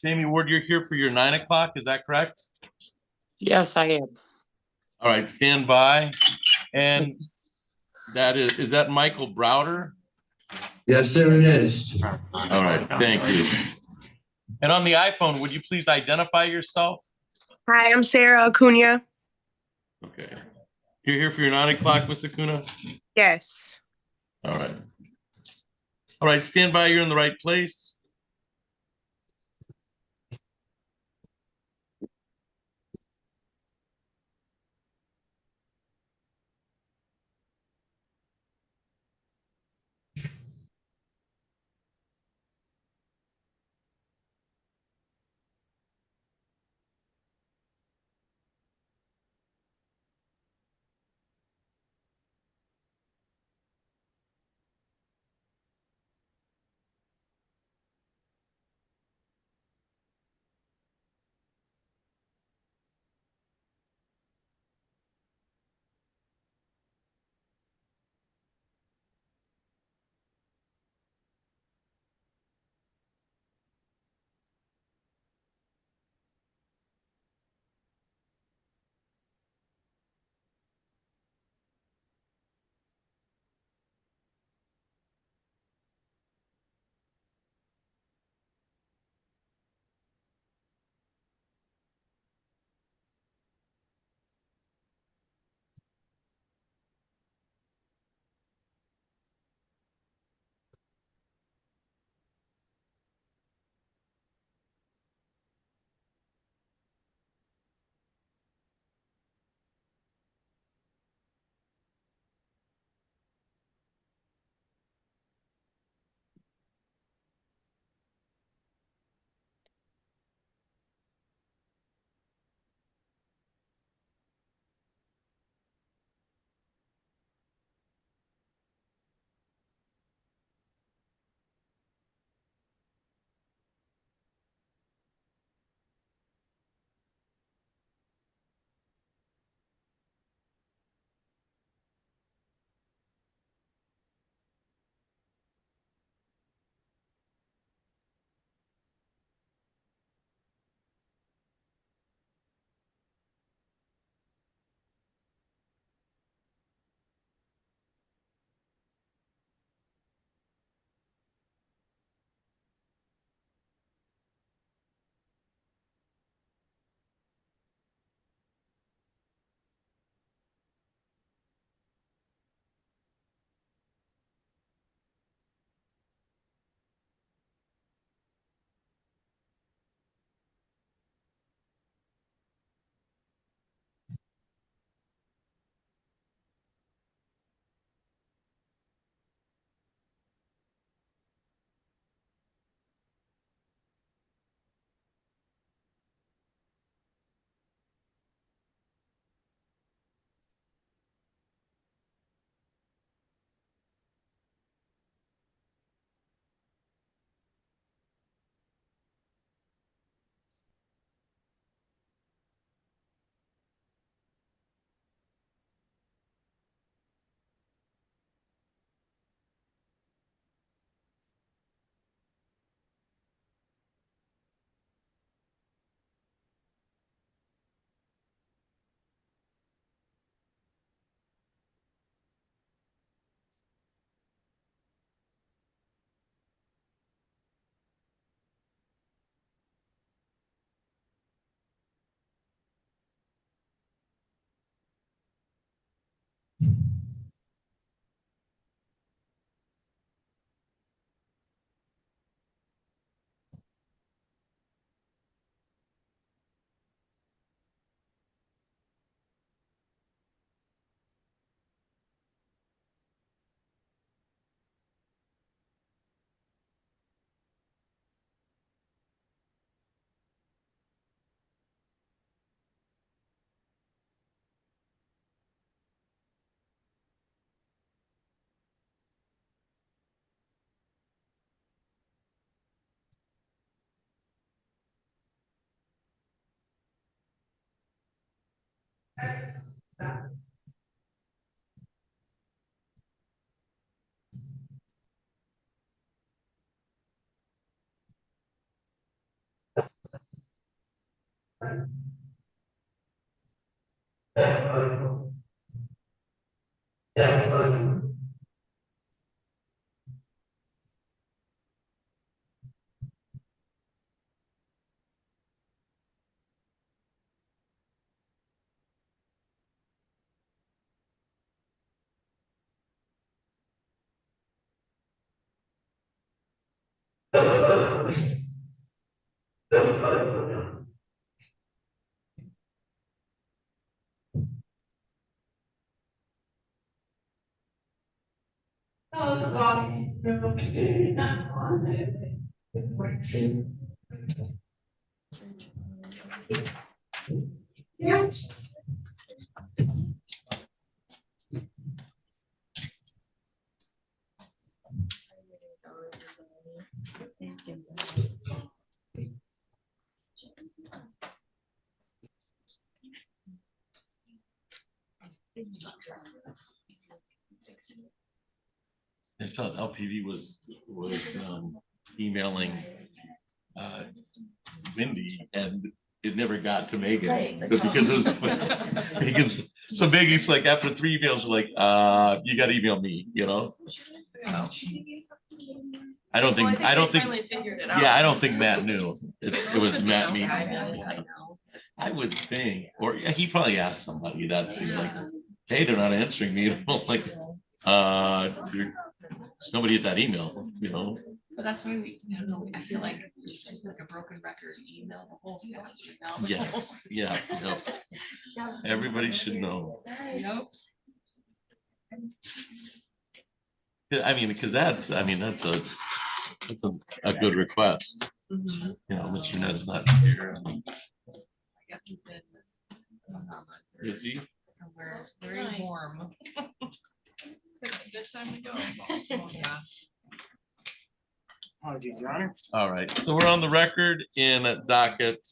Jamie Ward, you're here for your 9 o'clock, is that correct? Yes, I am. All right, stand by. And is that Michael Browder? Yes, sir, it is. All right, thank you. And on the iPhone, would you please identify yourself? Hi, I'm Sarah Acuna. Okay. You're here for your 9 o'clock, Miss Acuna? Yes. All right. All right, stand by, you're in the right place. I thought LPV was emailing Wendy, and it never got to Megan. Right. So because it was Megan's, so Megan's like after 3 emails, we're like, you got to email me, you know. I don't think yeah, I don't think Matt knew. It was Matt me. I would think, or yeah, he probably asked somebody that seemed like, hey, they're not answering me. Like, there's nobody at that email, you know. But that's why we, I don't know, I feel like it's just like a broken record email the whole semester now. Yes, yeah, yep. Everybody should know. Yep. Yeah, I mean, because that's a good request. Mhm. You know, Mr. Ned is not here. I guess he's in Bahamas or Is he? somewhere very Nice. warm. It's a good time to go. Oh, yeah. Apologies, Your Honor. All right, so we're on the record in docket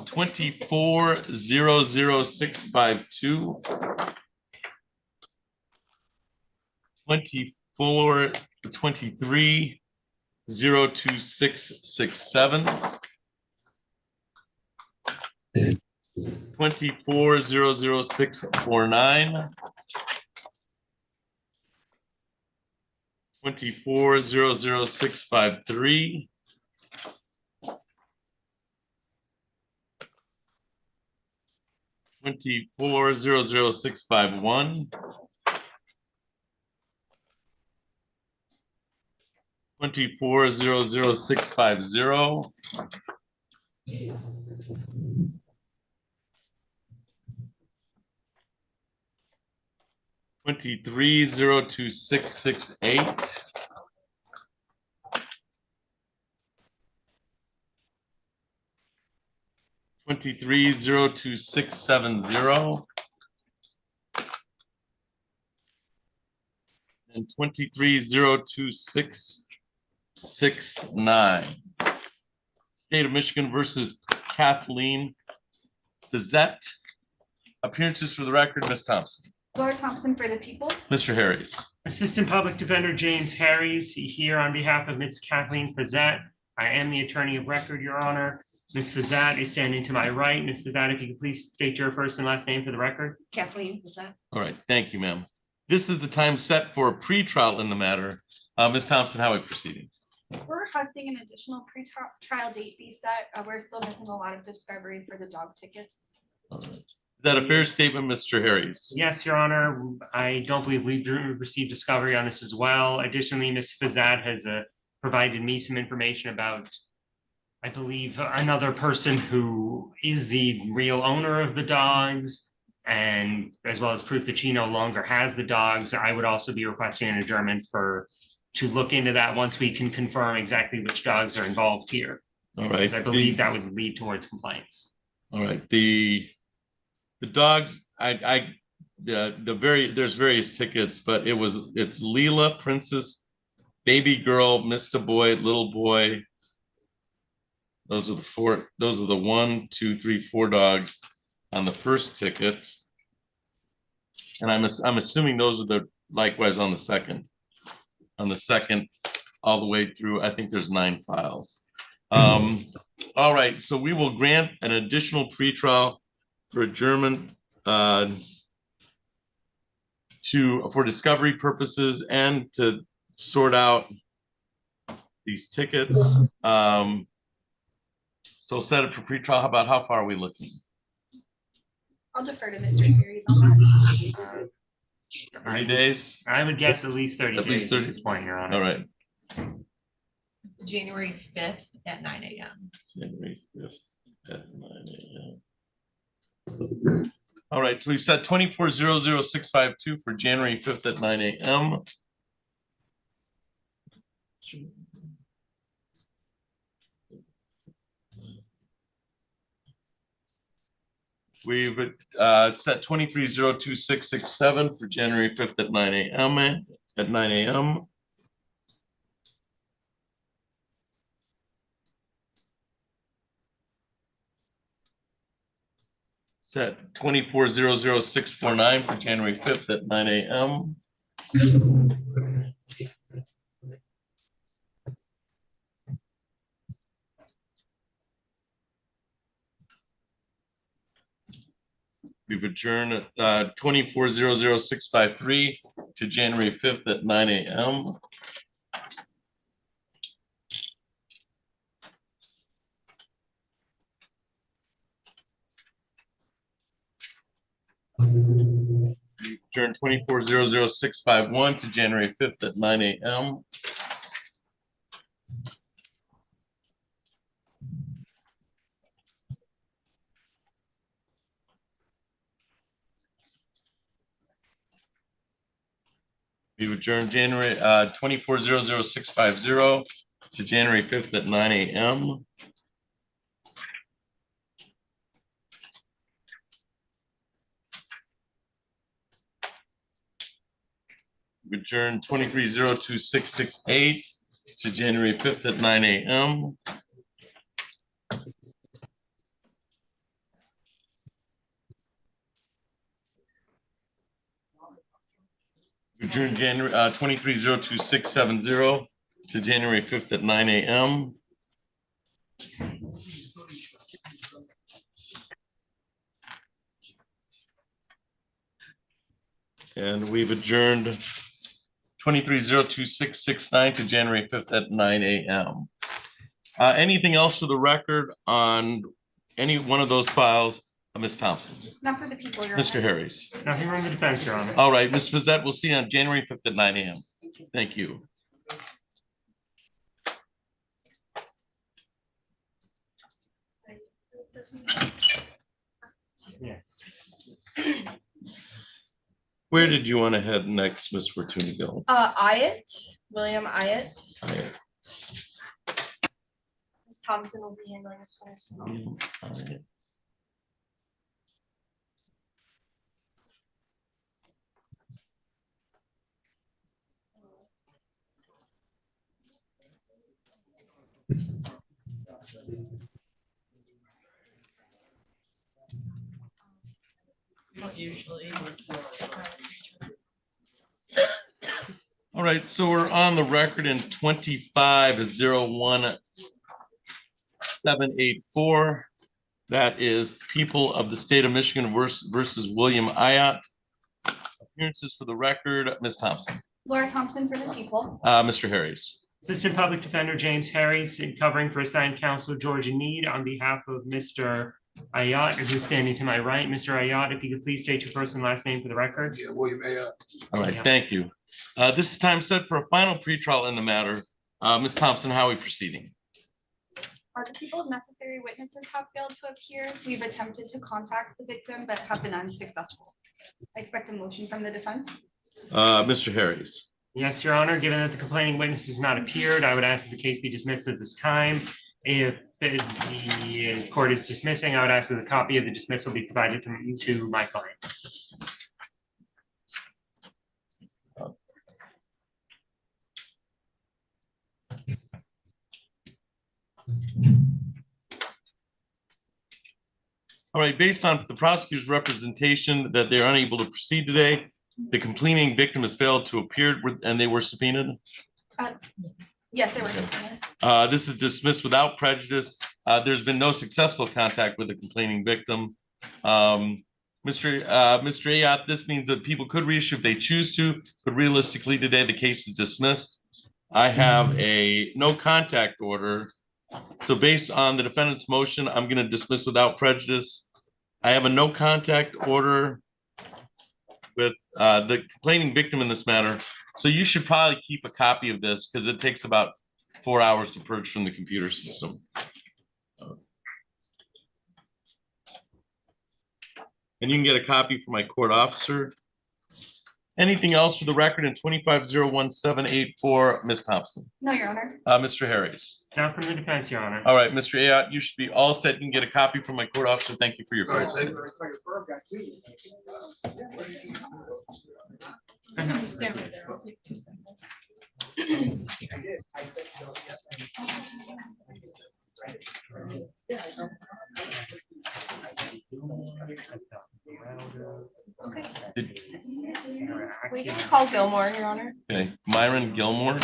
24-00652. 23-02667. 24-00649. 24-00653. 24-00651. 24-00650. 23-02668. 23-02670. And 23-02669. State of Michigan versus Kathleen Bizette. Appearances for the record, Ms. Thompson. Laura Thompson for the people. Mr. Harris. Assistant Public Defender James Harries here on behalf of Ms. Kathleen Fazette. I am the attorney of record, Your Honor. Ms. Fazette is standing to my right. Ms. Fazette, if you could please state your first and last name for the record. Kathleen, was that? All right, thank you, ma'am. This is the time set for a pre-trial in the matter. Ms. Thompson, how are we proceeding? We're requesting an additional pre-trial date be set. We're still missing a lot of discovery for the dog tickets. All right. Is that a fair statement, Mr. Harris? Yes, Your Honor. I don't believe we've received discovery on this as well. Additionally, Ms. Fazette has provided me some information about, I believe, another person who is the real owner of the dogs, and as well as proof that she no longer has the dogs. I would also be requesting an adjournment to look into that once we can confirm exactly which dogs are involved here. All right. I believe that would lead towards compliance. All right, the dogs, there's various tickets, but it's Leela, Princess, Baby Girl, Mr. Boy, Little Boy. Those are the 4, those are the 1, 2, 3, 4 dogs on the first ticket. And I'm assuming those are the likewise on the second. On the second, all the way through, I think there's 9 files. All right, so we will grant an additional pretrial for adjournment for discovery purposes and to sort out these tickets. So set it for pretrial. How far are we looking? I'll defer to Mr. Harries on that. 30 days? I would guess at least 30 At days least 30. at this point, Your Honor. All right. January 5th at 9 a.m. January 5th at 9 a.m. All right, so we've set 24-00652 for January 5th at 9 a.m. We've set 23-02667 for January 5th at 9 a.m. at 9 a.m. Set 24-00649 for January 5th at 9 a.m. We've adjourned at 24-00653 to January 5th at 9 a.m. Adjourn 24-00651 to January 5th at 9 a.m. We've adjourned January 24-00650 to January 5th at 9 a.m. We adjourned 23-02668 to January 5th at 9 a.m. We adjourned January 23-02670 to January 5th at 9 a.m. And we've adjourned 23-02669 to January 5th at 9 a.m. Anything else for the record on any one of those files, Ms. Thompson? Not for the people. Your Mr. Honor. Harris? Nothing wrong with the defense, Your Honor. All right, Ms. Fazette, we'll see you on January 5th at 9 a.m. Thank you. Yes. Where did you want to head next, Ms. Fortuna Gill? Ayatt, William Ayatt. Alright. Ms. Thompson will be handling this one as well. Alright. Usually. All right, so we're on the record in 25-01784. That is People of the State of Michigan versus William Ayatt. Appearances for the record, Ms. Thompson. Laura Thompson for the people. Mr. Harris. Assistant Public Defender James Harris, covering for assigned counsel Georgia Need on behalf of Mr. Ayatt, who's standing to my right. Mr. Ayatt, if you could please state your first and last name for the record. Yeah, William Ayatt. All right, thank you. This is time set for a final pretrial in the matter. Ms. Thompson, how are we proceeding? The people's necessary witnesses have failed to appear. We've attempted to contact the victim, but have been unsuccessful. I expect a motion from the defense. Mr. Harris. Yes, Your Honor, given that the complaining witness has not appeared, I would ask that the case be dismissed at this time. If the court is dismissing, I would ask that a copy of the dismissal be provided to my client. All right, based on the prosecutor's representation that they're unable to proceed today, the complaining victim has failed to appear and they were subpoenaed. Yes, they were. subpoenaed. This is dismissed without prejudice. There's been no successful contact with the complaining victim. Mr. Ayatt, this means that people could reissue if they choose to, but realistically today the case is dismissed. I have a no contact order. So based on the defendant's motion, I'm going to dismiss without prejudice. I have a no contact order with the complaining victim in this matter. So you should probably keep a copy of this because it takes about 4 hours to purge from the computer system. And you can get a copy from my court officer. Anything else for the record in 25-01784, Ms. Thompson? No, Your Honor. Mr. Harris? Not from the defense, Your Honor. All right, Mr. Ayotte, you should be all set. You can get a copy from my court officer. Thank you for your courtesy. Just stay right there. I'll take 2 seconds. Okay. Did- We can call Gilmore, Your Honor. Okay, Myron Gilmore.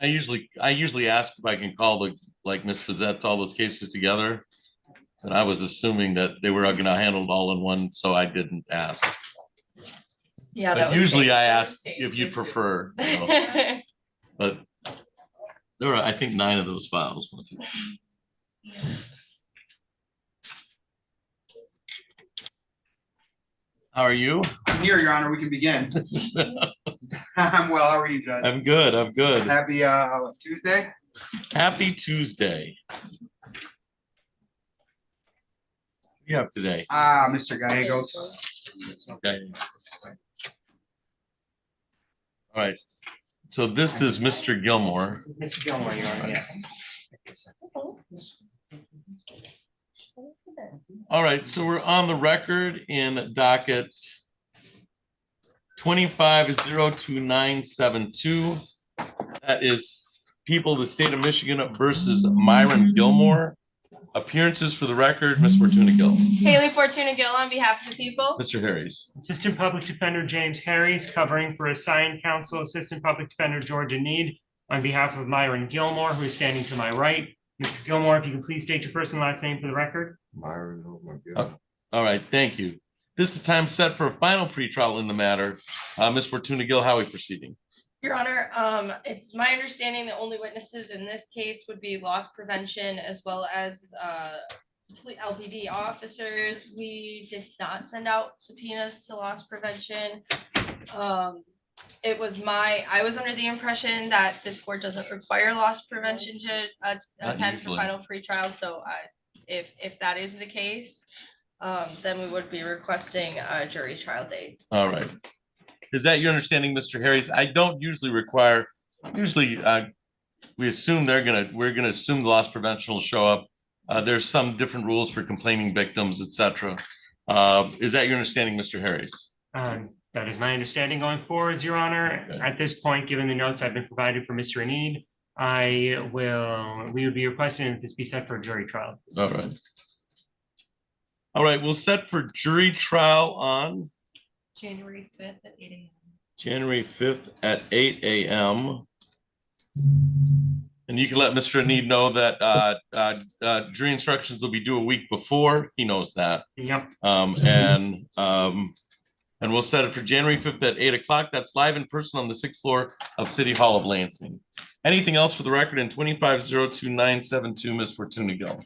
I usually ask if I can call like Ms. Fazette, all those cases together. And I was assuming that they were gonna handle it all in one, so I didn't ask. Yeah, But usually I ask if you prefer, you know, but there are, I think, 9 of those files. 1, 2. How are you? I'm here, Your Honor. We can begin. I'm well. How are you, Judge? I'm good. I'm good. Happy Tuesday. Happy Tuesday. What do you have today? Mr. Gallegos. Okay. All right. So this is Mr. Gilmore. This is Mr. Gilmore, Your Honor, yes. All right, so we're on the record in docket 25-02972. That is people of the state of Michigan versus Myron Gilmore. Appearances for the record, Ms. Fortuna Gill. Haley Fortuna Gill on behalf of the people. Mr. Harris. Assistant Public Defender James Harris, covering for assigned counsel, Assistant Public Defender Georgia Need, on behalf of Myron Gilmore, who is standing to my right. Mr. Gilmore, if you can please state your first and last name for the record. Myron, oh my Oh, all right, thank you. This is time set for a final pretrial in the matter. Ms. Fortuna Gill, how are we proceeding? Your Honor, it's my understanding the only witnesses in this case would be loss prevention as well as LPD officers. We did not send out subpoenas to loss prevention. I was under the impression that this court doesn't require loss prevention to attend for usually. final pretrial. So if that is the case, then we would be requesting a jury trial date. All right. Is that your understanding, Mr. Harris? I don't usually require, usually we assume we're gonna assume the loss prevention will show up. There's some different rules for complaining victims, etc. Is that your understanding, Mr. Harris? That is my understanding going forward, Your Honor. Okay. At this point, given the notes I've been provided for Mr. Need, we would be requesting that this be set for a jury trial. All right. All right, we'll set for jury trial on January 5th at 8 a.m. January 5th at 8 a.m. And you can let Mr. Need know that jury instructions will be due a week before. He knows that. Yep. And we'll set it for January 5th at 8 o'clock. That's live in person on the 6th floor of City Hall of Lansing. Anything else for the record in 25-02972, Ms. Fortuna Gill?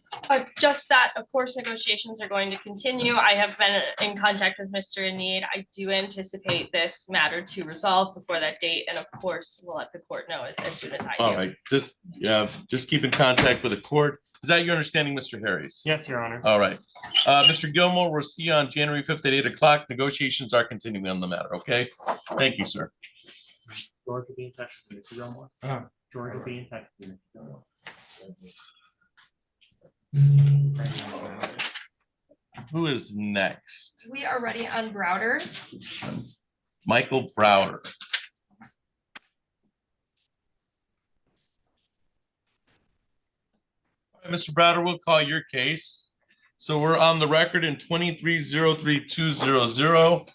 Just that, of course, negotiations are going to continue. I have been in contact with Mr. Need. I do anticipate this matter to resolve before that date. And of course, we'll let the court know as soon as I do. All right, just keep in contact with the court. Is that your understanding, Mr. Harris? Yes, Your Honor. All right. Mr. Gilmore, we'll see you on January 5th at 8 o'clock. Negotiations are continuing on the matter, okay? Thank you, sir. George will be in touch with Mr. Gilmore. George will be in touch with Mr. Gilmore. Who is next? We are ready on Browder. Michael Browder. All right, Mr. Browder, we'll call your case. So we're on the record in 23-03200.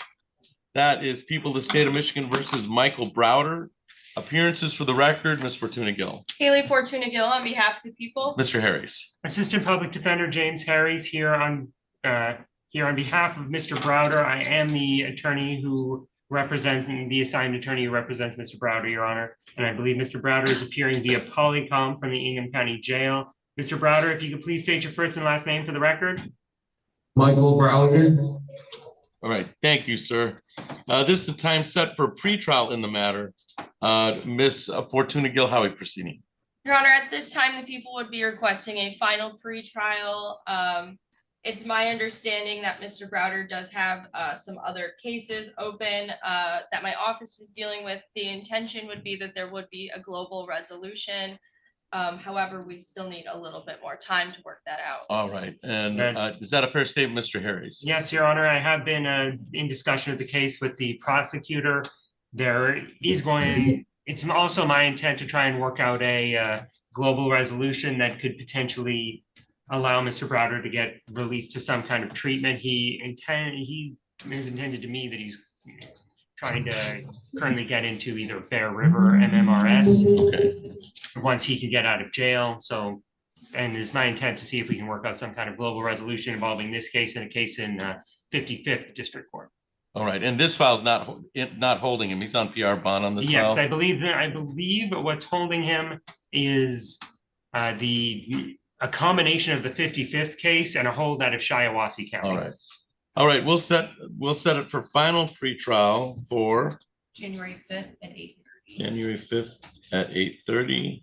That is people of the state of Michigan versus Michael Browder. Appearances for the record, Ms. Fortuna Gill. Haley Fortuna Gill on behalf of the people. Mr. Harris. Assistant Public Defender James Harris here on behalf of Mr. Browder. I am the attorney who representing the assigned attorney who represents Mr. Browder, Your Honor. And I believe Mr. Browder is appearing via Polycom from the Ingham County Jail. Mr. Browder, if you could please state your first and last name for the record. Michael Browder. All right, thank you, sir. This is the time set for pretrial in the matter. Miss Fortuna Gill, how are we proceeding? Your Honor, at this time, the people would be requesting a final pretrial. It's my understanding that Mr. Browder does have some other cases open that my office is dealing with. The intention would be that there would be a global resolution. However, we still need a little bit more time to work that out. All right, and is that a fair statement, Mr. Harris? Yes, Your Honor, I have been in discussion of the case with the prosecutor. It's also my intent to try and work out a global resolution that could potentially allow Mr. Browder to get released to some kind of treatment. He has intended to me that he's trying to currently get into either Bear River MMRS. Okay. Once he can get out of jail. So, and it's my intent to see if we can work out some kind of global resolution involving this case and a case in 55th District Court. All right, and this file's not holding him. He's on PR bond on this Yes, file? I believe what's holding him is a combination of the 55th case and a hold out of Shiawassee County. All right, we'll set it for final pretrial for January 5th at 8:30. January 5th at 8:30.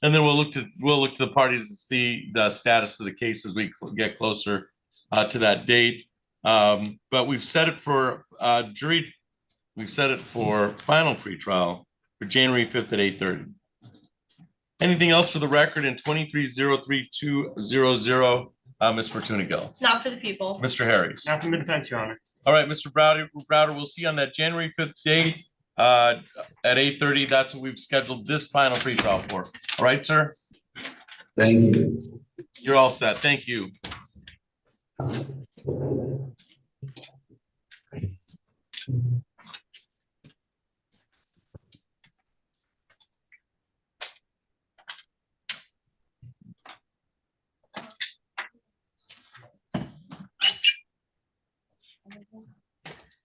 And then we'll look to the parties to see the status of the case as we get closer to that date. But we've set it for we've set it for final pretrial for January 5th at 8:30. Anything else for the record in 23-03200, Ms. Fortuna Gill? Not for the people. Mr. Harris? Not from the defense, Your Honor. All right, Mr. Browder, we'll see you on that January 5th date at 8:30. That's what we've scheduled this final pretrial for. All right, sir? Thank you. You're all set. Thank you.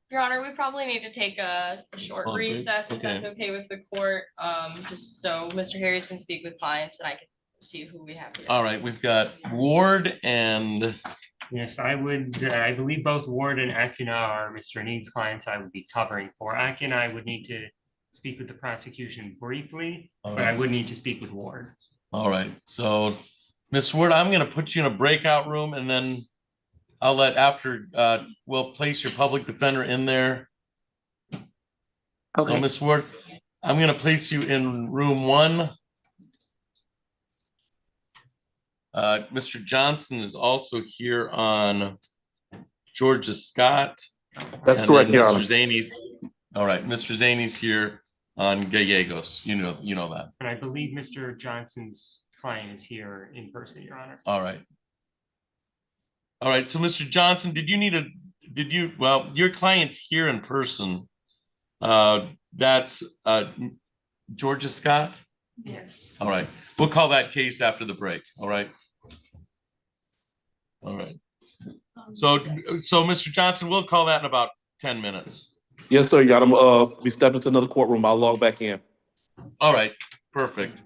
Your Honor, we probably need to take a short Oh, great. recess if that's Okay. okay with the court. Just so Mr. Harris can speak with clients and I can see who we have here. All right, we've got Ward and Yes, I believe both Ward and Akina are Mr. Need's clients I would be covering for. Akina, I would need to speak with the prosecution briefly, but I would need to speak with Ward. all right, so Ms. Ward, I'm gonna put you in a breakout room and then I'll we'll place your public defender in there. So Okay. Ms. Ward, I'm gonna place you in room 1. Mr. Johnson is also here on Georgia Scott. That's and correct, then Your Mr. Honor. Zaney's, all right, Mr. Zaney's here on Gallegos. You know that. And I believe Mr. Johnson's client is here in person, Your Honor. All right. All right, so Mr. Johnson, well, your client's here in person. That's Georgia Scott? Yes. All right, we'll call that case after the break, all right? All right, so Mr. Johnson, we'll call that in about 10 minutes. Yes, sir. You got him. We stepped into another courtroom. I'll log back in. All right, perfect.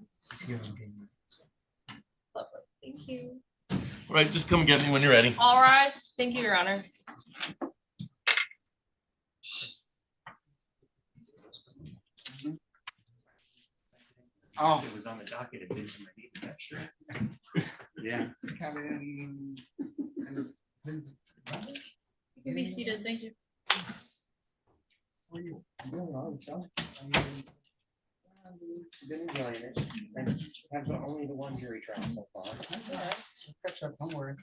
Thank you. All right, just come get me when you're ready. All rise. Thank you, Your Honor. Oh, It was on the docket. It didn't make that sure. yeah. You can be seated. Thank you. Been enjoying it. And have only the one jury trial so far. Catch up, don't worry.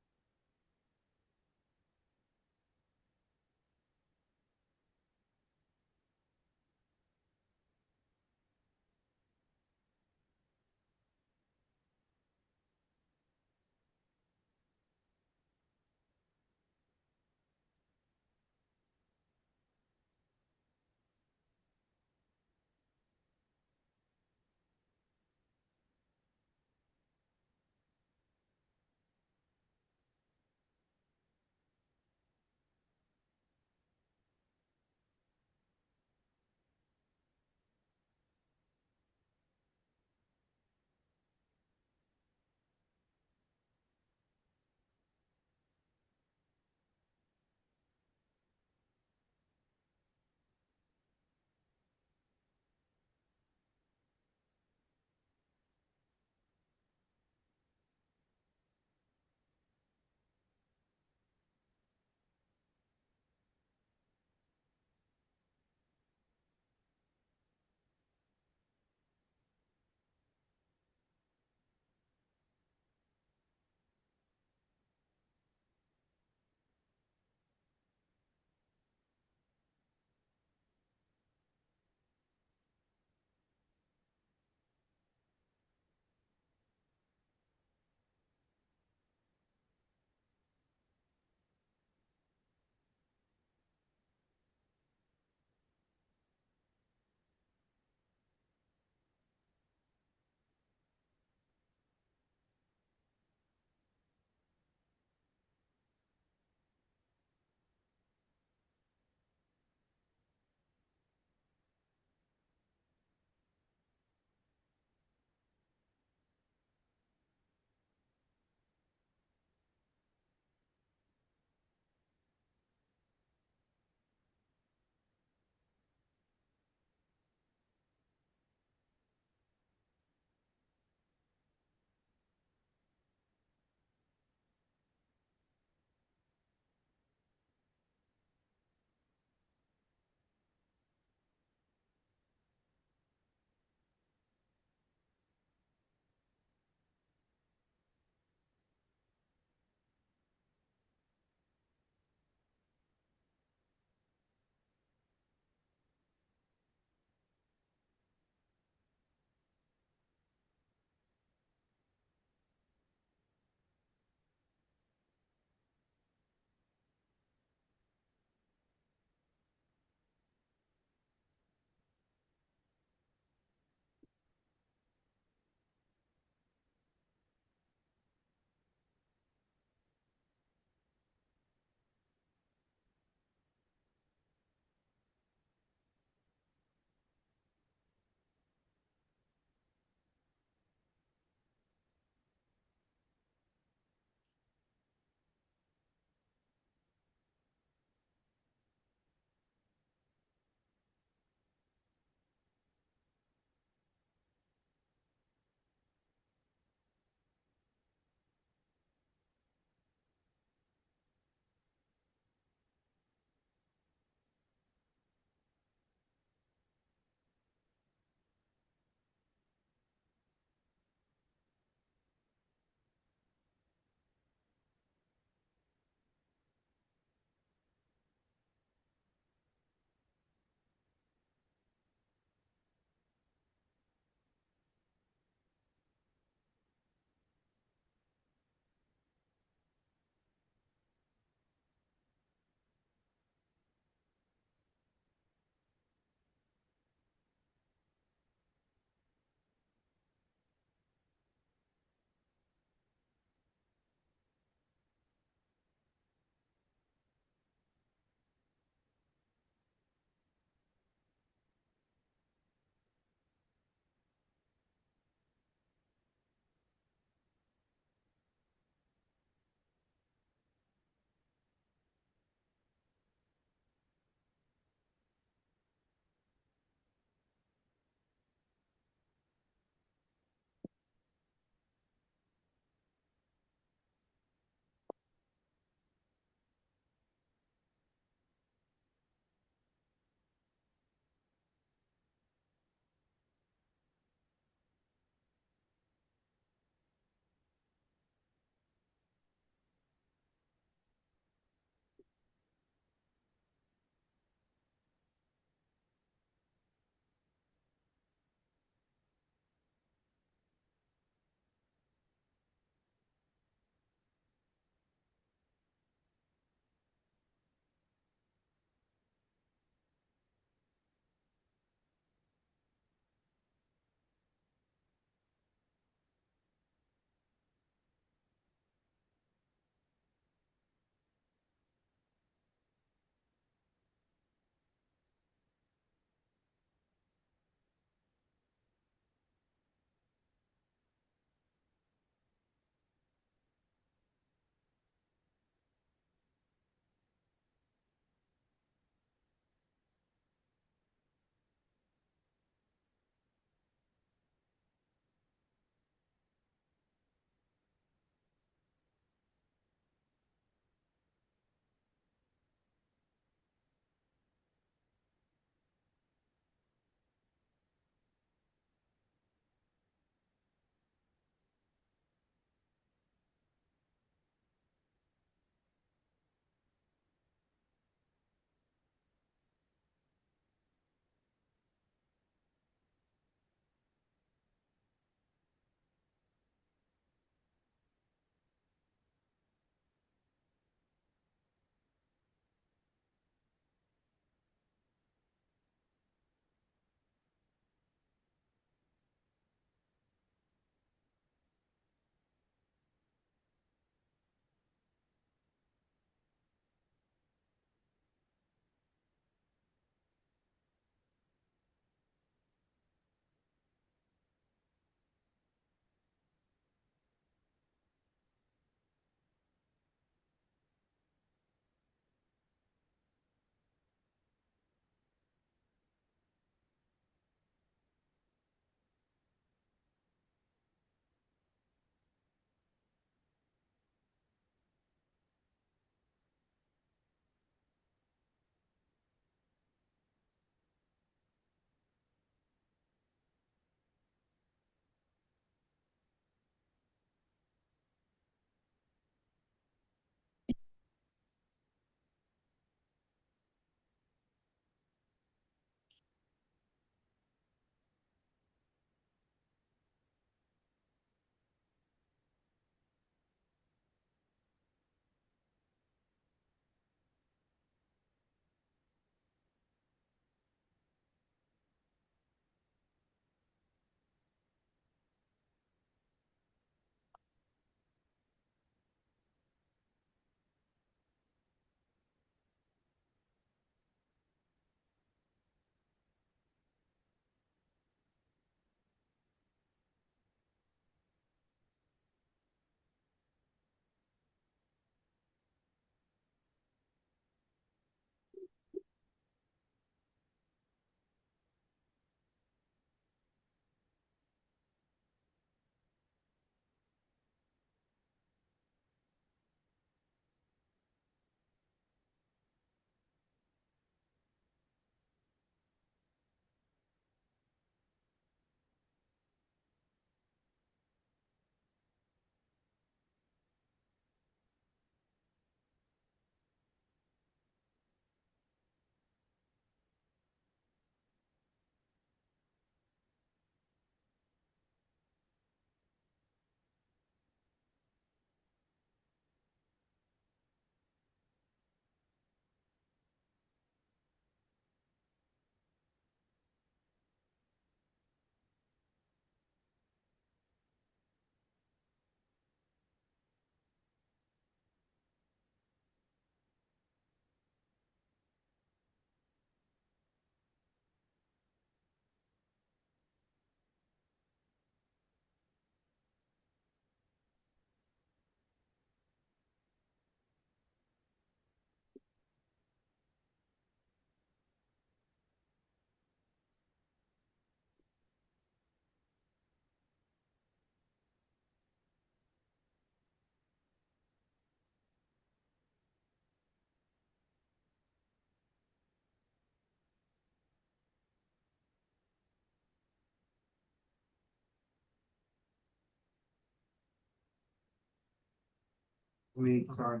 sorry,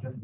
just.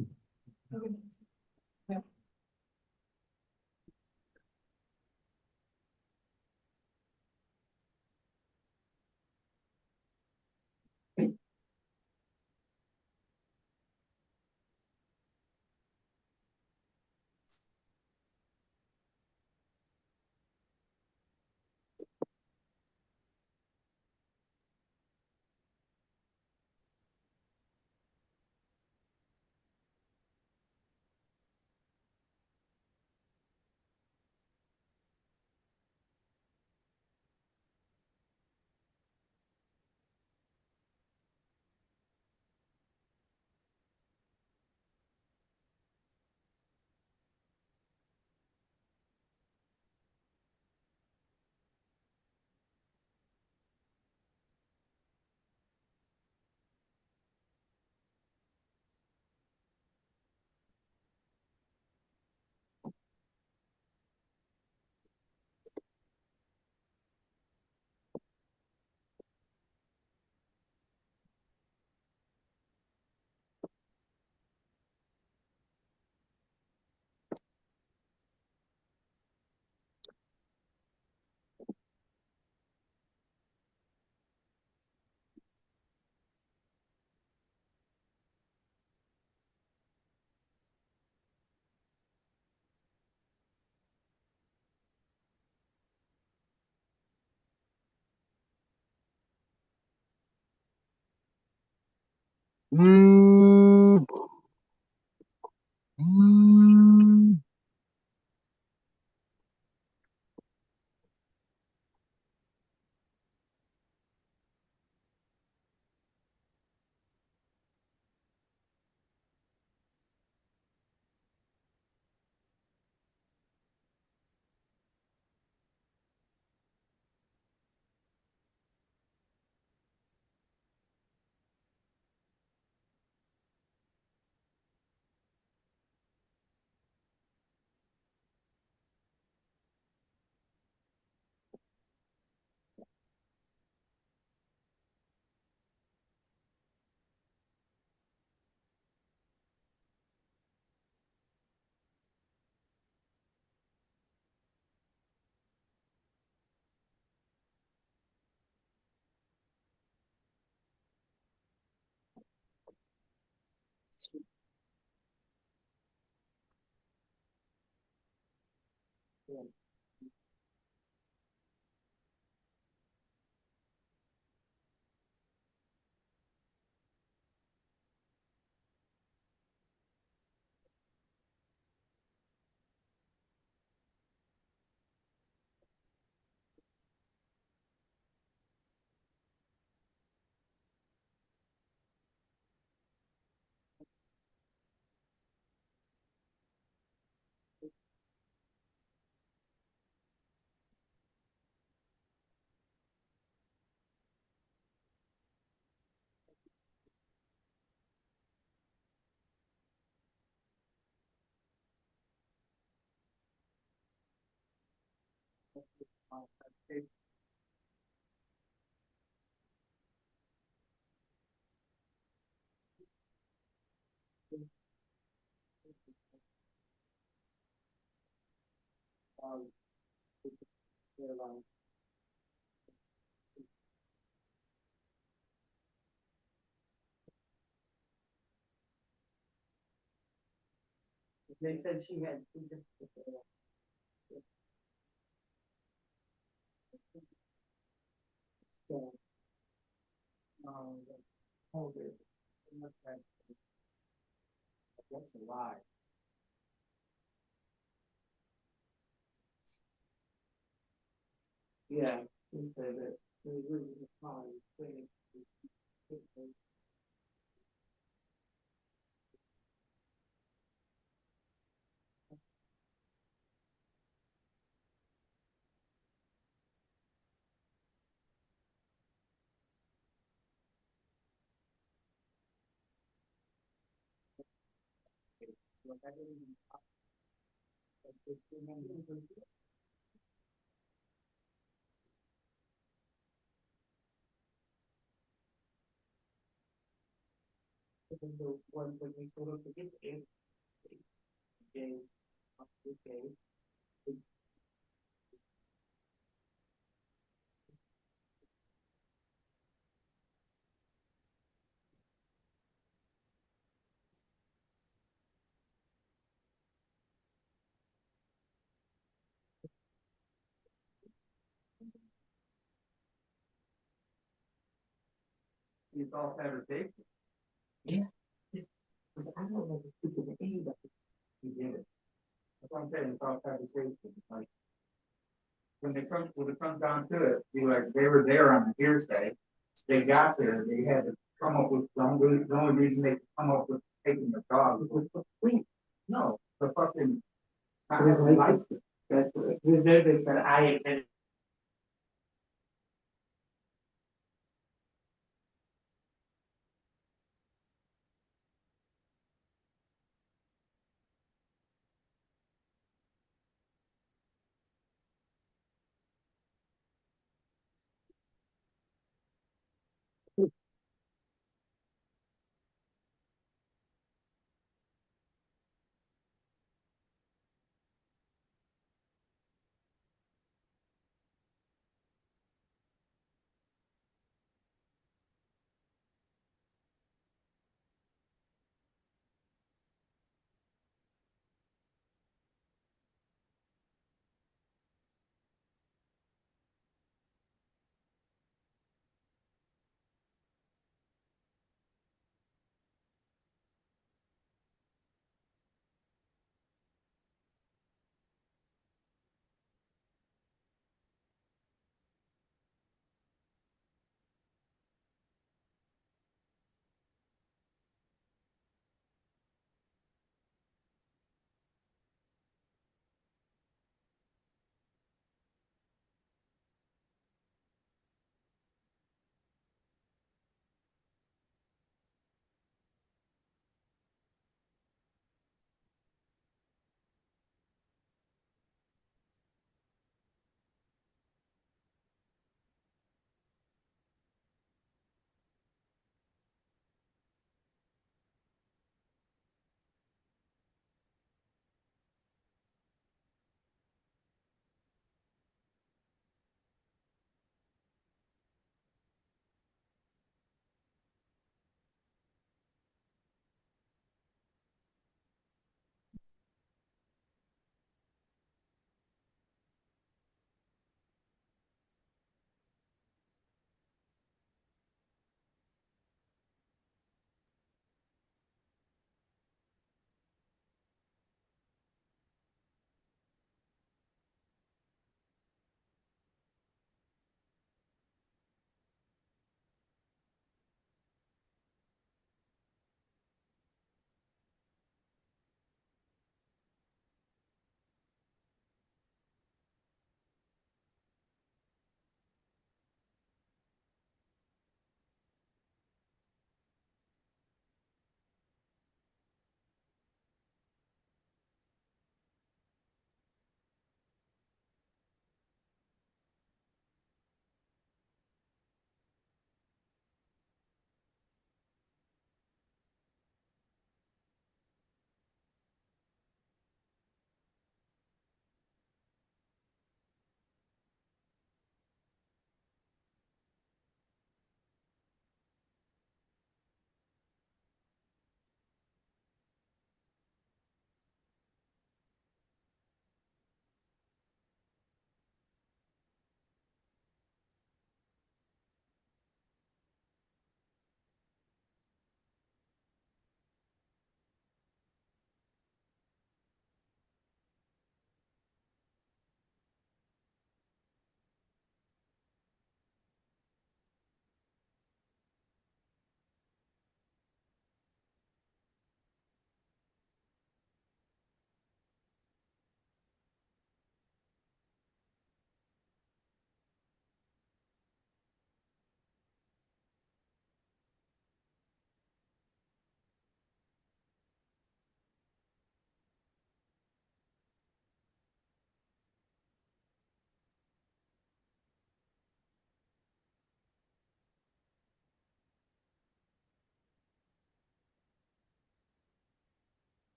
They said she had. Hold it. That's a lie. Yeah, he said that. They really fine thing. then the one when we sort of forget it. Okay. Okay. It's all fabrication. Yeah. I don't know if it's the A, but he did it. That's what I'm saying, it's all fabrication, like. When it comes down to it, they were there on the hearsay. They got there, they had to come up with the only reason they could come up with taking the dog was wait, no, the fucking. That's what, they said, I.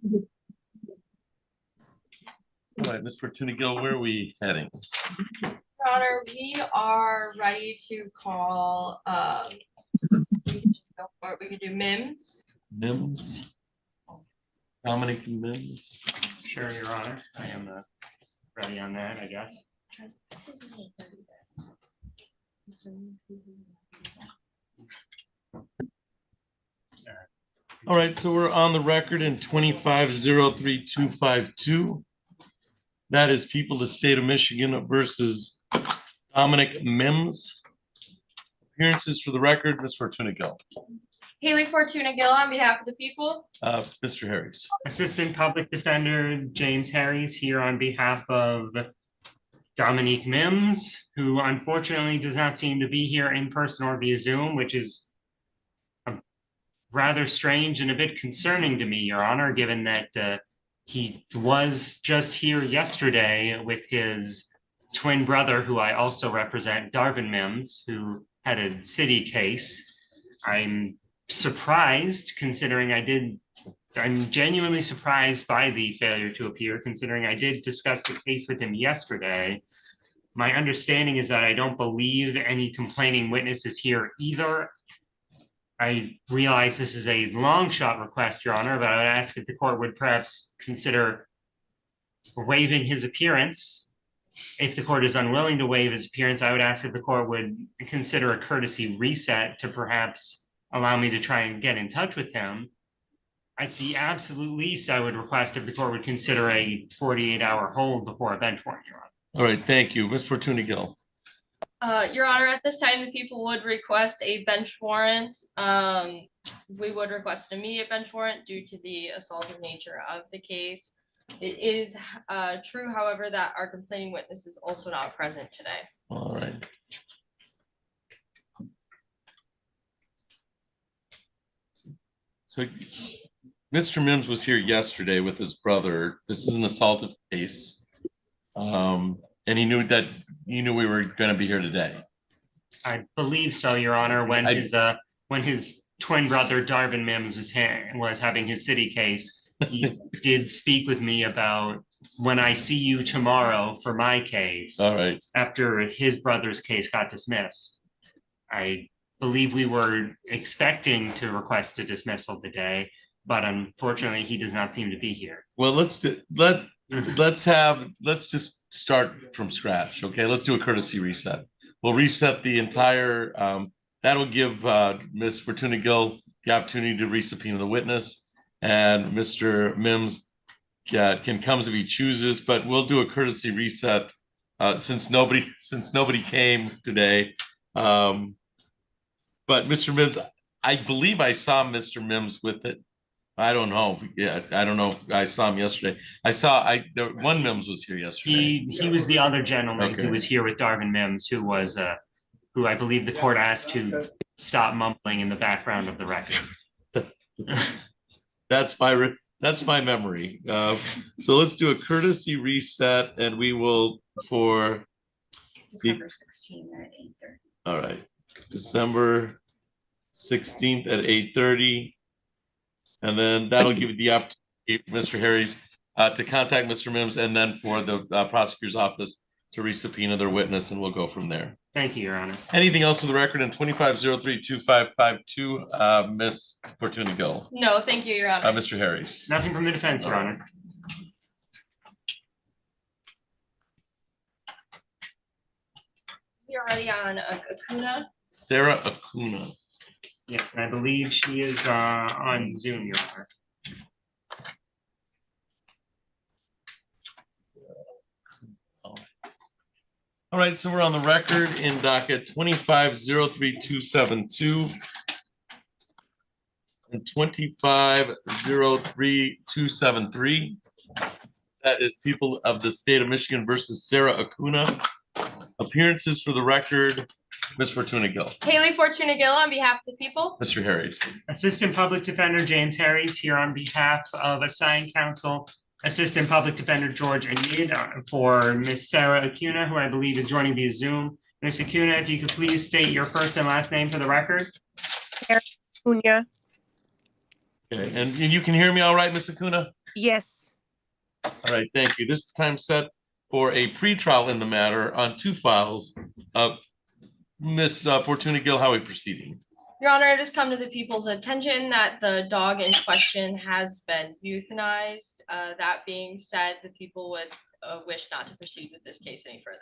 All right, Ms. Fortuna Gill, where are we heading? Your Honor, we are ready to call, we can just go for it. We could do MIMS. Mims? Dominic Mims? Sure, Your Honor. I am ready on that, I guess. All right, so we're on the record in 25-03252. That is People of the State of Michigan versus Dominic Mims. Appearances for the record, Ms. Fortuna Gill. Haley Fortuna Gill on behalf of the people. Mr. Harris. Assistant Public Defender James Harris here on behalf of Dominique Mims, who unfortunately does not seem to be here in person or via Zoom, which is rather strange and a bit concerning to me, Your Honor, given that he was just here yesterday with his twin brother, who I also represent, Darvin Mims, who had a city case. I'm surprised, considering I'm genuinely surprised by the failure to appear, considering I did discuss the case with him yesterday. My understanding is that I don't believe any complaining witness is here either. I realize this is a long shot request, Your Honor, but I would ask if the court would perhaps consider waiving his appearance. If the court is unwilling to waive his appearance, I would ask if the court would consider a courtesy reset to perhaps allow me to try and get in touch with him. At the absolute least, I would request if the court would consider a 48-hour hold before a bench warrant, Your Honor. All right, thank you. Ms. Fortuna Gill. Your Honor, at this time, the people would request a bench warrant. We would request an immediate bench warrant due to the assaultive nature of the case. It is true, however, that our complaining witness is also not present today. All right. So Mr. Mims was here yesterday with his brother. This is an assaultive case. And he knew we were going to be here today. I believe so, Your Honor, when his twin brother Darvin Mims was having his city case, he did speak with me about when I see you tomorrow for my case. All right. After his brother's case got dismissed. I believe we were expecting to request a dismissal today, but unfortunately he does not seem to be here. Well, let's just start from scratch. Okay, let's do a courtesy reset. We'll reset the entire, that'll give Ms. Fortuna Gill the opportunity to resubpoena the witness, and Mr. Mims can come if he chooses, but we'll do a courtesy reset since nobody came today. But Mr. Mims, I believe I saw Mr. Mims with it. I don't know. Yeah, I don't know if I saw him yesterday. One Mims was here yesterday. He was the other gentleman Okay. who was here with Darvin Mims, who I believe the court asked to stop mumbling in the background of the record. That's my memory. So let's do a courtesy reset, and we will for December 16th at 8:30. all right, December 16th at 8:30. And then that'll give you the opportunity, Mr. Harris, to contact Mr. Mims, and then for the prosecutor's office to resubpoena their witness, and we'll go from there. Thank you, Your Honor. Anything else for the record in 25-03-2552, Ms. Fortuna Gill? No, thank you, Your Honor. Mr. Harris? Nothing from the defense, Your Honor. We are ready on Acuna. Sarah Acuna. Yes, and I believe she is on Zoom, Your Honor. All right, so we're on the record in docket 25-03272 and 25-03273. That is People of the State of Michigan versus Sarah Acuna. Appearances for the record, Ms. Fortuna Gill. Haley Fortuna Gill on behalf of the people. Mr. Harris. Assistant Public Defender James Harris here on behalf of assigned counsel, Assistant Public Defender George Anid for Ms. Sarah Acuna, who I believe is joining via Zoom. Ms. Acuna, if you could please state your first and last name for the record. Cunha. Okay, and you can hear me all right, Ms. Acuna? Yes. All right, thank you. This is time set for a pretrial in the matter on 2 files of Ms. Fortuna Gill. How are we proceeding? Your Honor, it has come to the people's attention that the dog in question has been euthanized. That being said, the people would wish not to proceed with this case any further.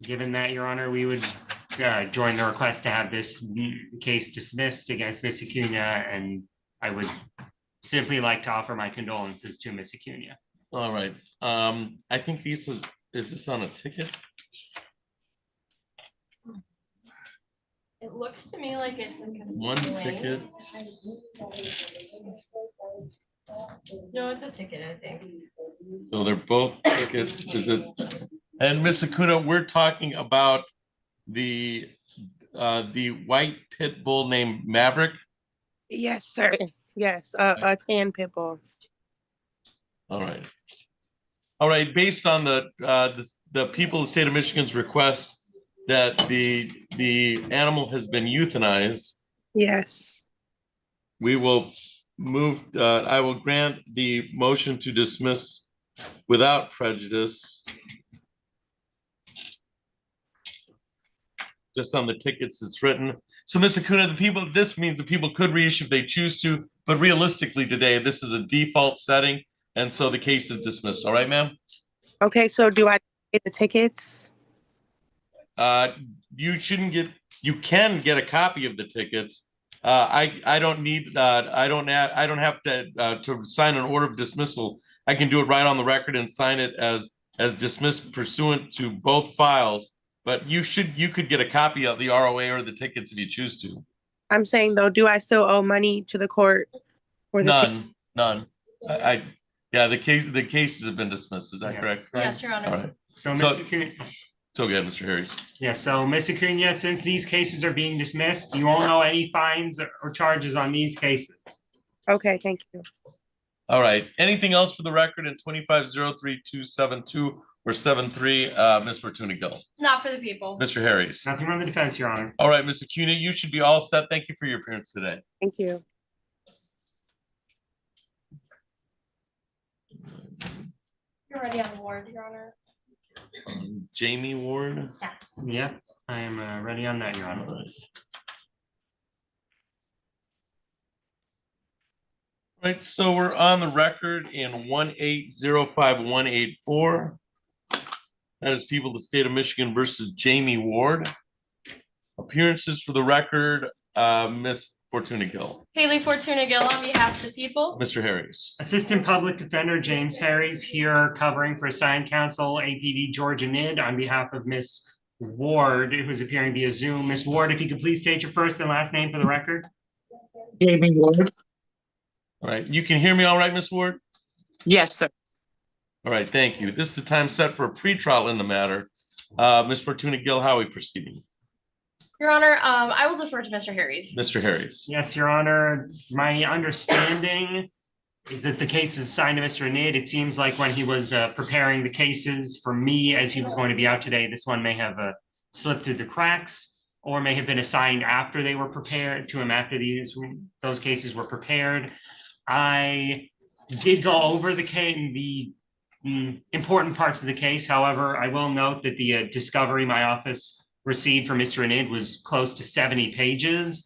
Given that, Your Honor, we would join the request to have this case dismissed against Ms. Acuna, and I would simply like to offer my condolences to Ms. Acuna. All right, I think this is this on a ticket? It looks to me like it's a One complaint. ticket. No, it's a ticket, I think. So they're both tickets. Is it? And Ms. Acuna, we're talking about the white pit bull named Maverick. Yes, sir. Yes, a tan pit bull. All right. All right, based on the people of the state of Michigan's request that the animal has been euthanized, Yes. we will move, I will grant the motion to dismiss without prejudice. Just on the tickets it's written. So Ms. Acuna, this means the people could reissue if they choose to, but realistically today, this is a default setting. And so the case is dismissed. All right, ma'am? Okay, so do I get the tickets? You shouldn't get, you can get a copy of the tickets. I don't need, I don't have to sign an order of dismissal. I can do it right on the record and sign it as dismissed pursuant to both files. But you could get a copy of the ROA or the tickets if you choose to. I'm saying though, do I still owe money to the court for the None. Yeah, the cases have been dismissed. Is that Yes. correct? Yes, Your Honor. All right. So, So- Ms. Acuna, So good, Mr. Harris. yeah, so Ms. Acuna, since these cases are being dismissed, you won't know any fines or charges on these cases. Okay, thank you. All right. Anything else for the record in 25-03272 or 73, Ms. Fortuna Gill? Not for the people. Mr. Harris. Nothing from the defense, Your Honor. All right, Ms. Acuna, you should be all set. Thank you for your appearance today. Thank you. You're ready on the ward, Your Honor. Jamie Ward. Yes. Yeah, I am ready on that, Your All Honor. right. Right, so we're on the record in 1805184. That is people of the state of Michigan versus Jamie Ward. Appearances for the record, Ms. Fortuna Gill. Haley Fortuna Gill on behalf of the people. Mr. Harris. Assistant Public Defender James Harris here covering for assigned counsel APD Georgia Nid on behalf of Miss Ward, who's appearing via Zoom. Miss Ward, if you could please state your first and last name for the record. Jamie Ward. All right, you can hear me all right, Ms. Ward? Yes, sir. All right, thank you. This is the time set for a pretrial in the matter. Ms. Fortuna Gill, how are we proceeding? Your Honor, I will defer to Mr. Harris. Mr. Harris. Yes, Your Honor. My understanding is that the case is assigned to Mr. Nid. It seems like when he was preparing the cases for me as he was going to be out today, this one may have slipped through the cracks or may have been assigned after they were prepared to him after those cases were prepared. I did go over the important parts of the case. However, I will note that the discovery my office received from Mr. Nid was close to 70 pages.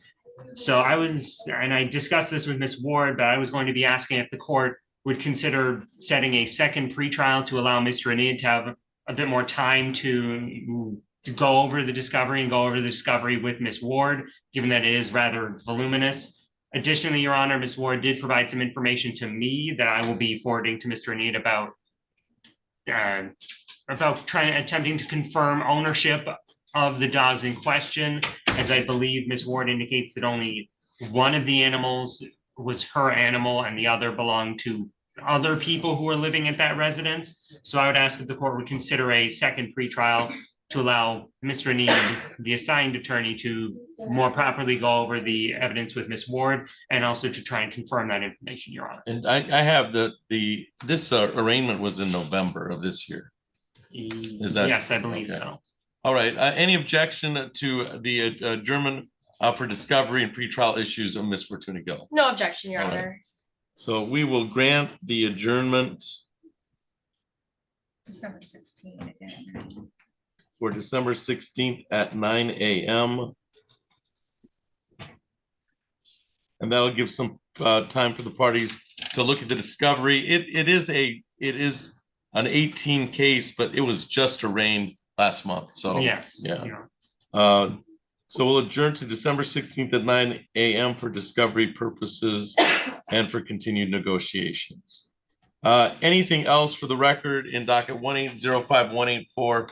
So I discussed this with Ms. Ward, but I was going to be asking if the court would consider setting a second pretrial to allow Mr. Nid to have a bit more time to go over the discovery and go over the discovery with Ms. Ward, given that it is rather voluminous. Additionally, Your Honor, Ms. Ward did provide some information to me that I will be forwarding to Mr. Nid about attempting to confirm ownership of the dogs in question, as I believe Ms. Ward indicates that only one of the animals was her animal and the other belonged to other people who were living at that residence. So I would ask if the court would consider a second pretrial to allow Mr. Nid, the assigned attorney, to more properly go over the evidence with Ms. Ward and also to try and confirm that information, Your Honor. And I have this arraignment was in November of this year. Is that? Yes, I believe okay. so. All right, any objection to the adjournment for discovery and pretrial issues of Ms. Fortuna Gill? No objection, Your All right. Honor. So we will grant the adjournment December 16 again. for December 16th at 9 a.m. And that'll give some time for the parties to look at the discovery. It is an 18 case, but it was just arraigned last month. So Yes. yeah. So we'll adjourn to December 16th at 9 a.m. for discovery purposes and for continued negotiations. Anything else for the record in docket 1805184,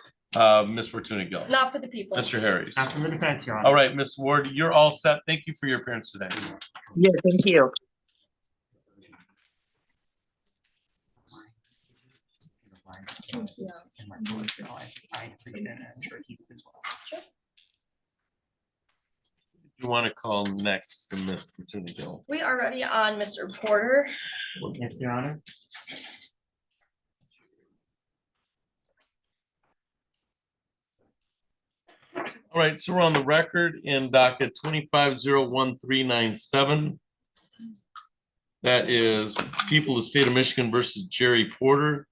Ms. Fortuna Gill? Not for the people. Mr. Harris? Not from the defense, Your Honor. All right, Ms. Ward, you're all set. Thank you for your appearance today. Yeah, thank you. You want to call next to Ms. Fortuna Gill? We are ready on Mr. Porter. Yes, Your Honor. All right, so we're on the record in docket 2501397. That is People of the State of Michigan versus Jerry Porter.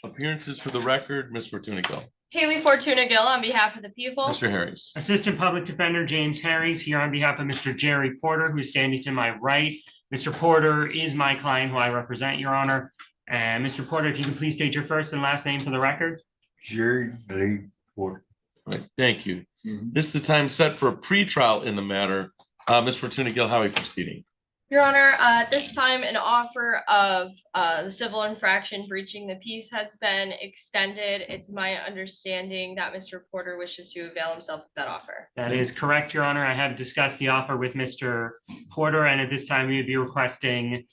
Appearances for the record, Ms. Fortuna Gill. Haley Fortuna Gill on behalf of the people. Mr. Harris. Assistant Public Defender James Harris here on behalf of Mr. Jerry Porter, who's standing to my right. Mr. Porter is my client who I represent, Your Honor. And Mr. Porter, if you can please state your first and last name for the record. Jerry Lee Porter. Right, thank you. This is the time set for a pretrial in the matter. Ms. Fortuna Gill, how are we proceeding? Your Honor, this time an offer of the civil infraction breaching the peace has been extended. It's my understanding that Mr. Porter wishes to avail himself of that offer. That is correct, Your Honor. I have discussed the offer with Mr. Porter, and at this time, we would be requesting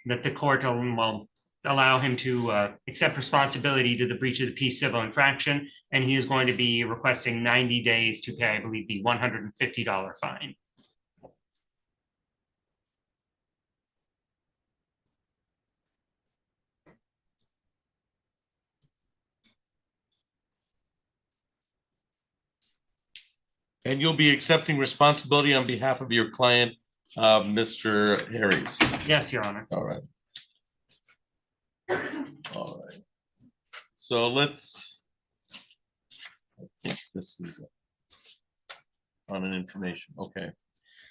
that the court will allow him to accept responsibility to the breach of the peace civil infraction, and he is going to be requesting 90 days to pay, I believe, the $150 fine. And you'll be accepting responsibility on behalf of your client, Mr. Harris. Yes, Your Honor. All right. All right. So let's, I think this is on an information. Okay.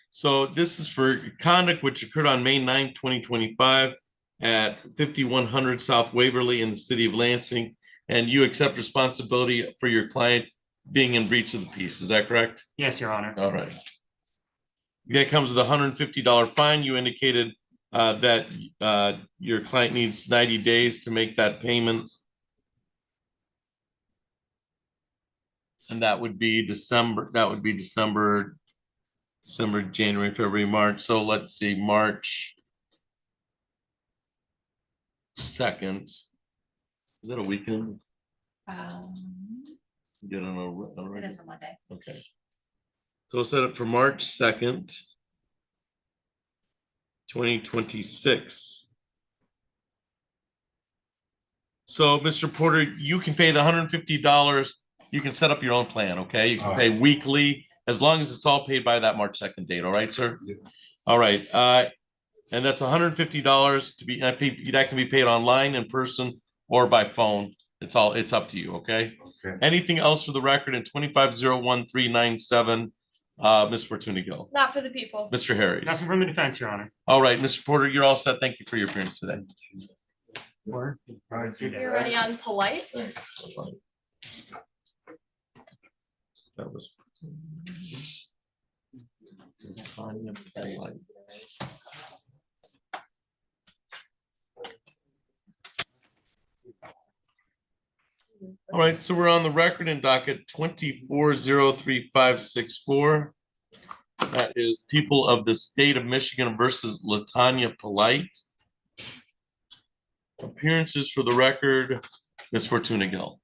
So this is for conduct which occurred on May 9, 2025 at 5100 South Waverly in the city of Lansing. And you accept responsibility for your client being in breach of the peace. Is that correct? Yes, Your Honor. All right. That comes with a $150 fine. You indicated that your client needs 90 days to make that payment. And that would be December, January, February, March. So let's see, March 2nd. Is that a weekend? Get on a It is a Monday. Okay. So we'll set it for March 2nd, 2026. So, Mr. Porter, you can pay the $150. You can set up your own plan, okay? You can pay weekly, as long as it's all paid by that March 2nd date, all right, sir? Yeah. All right, and that's $150 to be, that can be paid online, in person, or by phone. It's up to you, okay? Okay. Anything else for the record in 2501397, Ms. Fortuna Gill? Not for the people. Mr. Harris? Nothing from the defense, Your Honor. All right, Mr. Porter, you're all set. Thank you for your appearance today. Or- You're ready on polite. That was. All right, so we're on the record in docket 2403564. That is People of the State of Michigan versus Latanya Polite. Appearances for the record, Ms. Fortuna Gill.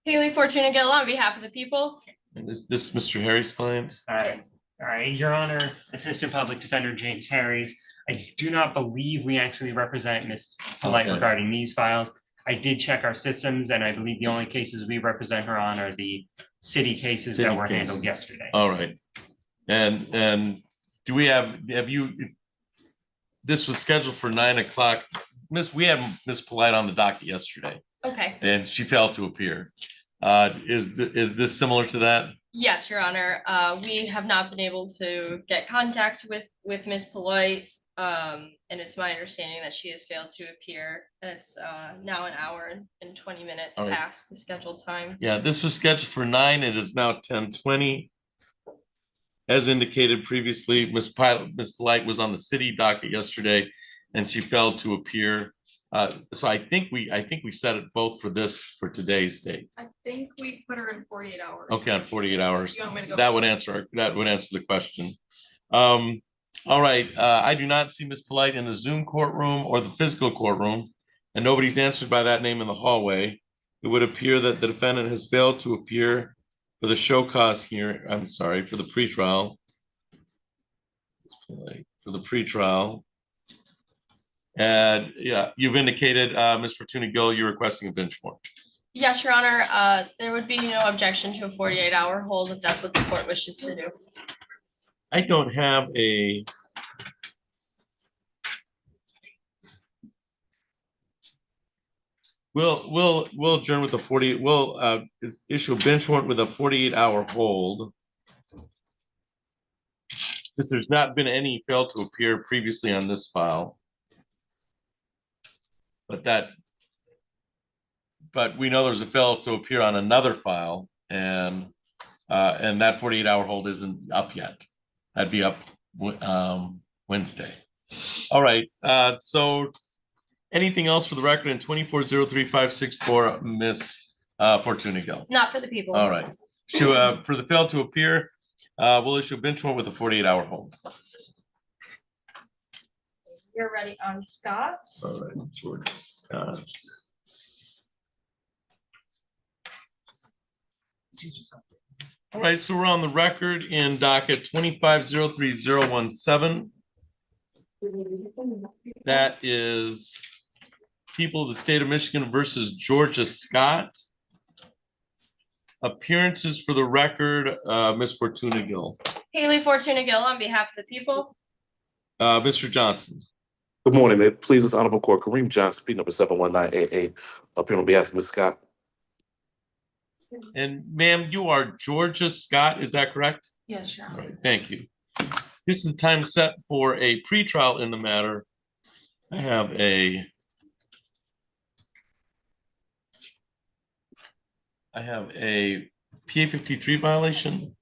Haley Fortuna Gill on behalf of the people. And is this Mr. Harry's client? All right, Your Honor, Assistant Public Defender James Harris. I do not believe we actually represent Ms. Polite Okay. regarding these files. I did check our systems, and I believe the only cases we represent her on are the city cases City that were cases. handled yesterday. All right. And do we have you, this was scheduled for 9 o'clock. We had Miss Polite on the docket yesterday Okay, and she failed to appear. Is this similar to that? yes, Your Honor. We have not been able to get contact with Ms. Polite. And it's my understanding that she has failed to appear. It's now an hour and 20 minutes All right. past the scheduled time. Yeah, this was scheduled for 9. It is now 10:20. As indicated previously, Ms. Polite was on the city docket yesterday and she failed to appear. So I think we set it both for today's date. I think we put her in 48 hours. Okay, on 48 hours. You want me to go That would answer the question. All right, I do not see Ms. Polite in the Zoom courtroom or the physical courtroom, and nobody's answered by that name in the hallway. It would appear that the defendant has failed to appear for the show cause here. I'm sorry, for the pretrial. For the pretrial. And yeah, you've indicated, Ms. Fortuna Gill, you're requesting a bench warrant. Yes, Your Honor. There would be no objection to a 48-hour hold if that's what the court wishes to do. I don't have a. We'll adjourn with the 48. We'll issue a bench warrant with a 48-hour hold. Because there's not been any failed to appear previously on this file. But we know there's a fail to appear on another file, and that 48-hour hold isn't up yet. That'd be up Wednesday. All right. So anything else for the record in 24-03-564, Miss Fortuna Gill? Not for the people. All right. For the fail to appear, we'll issue a bench warrant with a 48-hour hold. You're ready on Scott. All right, George Scott. All right, so we're on the record in docket 25-03017. That is people of the state of Michigan versus Georgia Scott. Appearances for the record, Ms. Fortuna Gill. Haley Fortuna Gill on behalf of the people. Mr. Johnson. Good morning, may it please this honorable court, Kareem Johnson, P number 719AA, appearing on behalf of Ms. Scott. And ma'am, you are Georgia Scott, is that correct? Yes, Your All Honor. right, thank you. This is the time set for a pretrial in the matter. I have a PA 53 violation.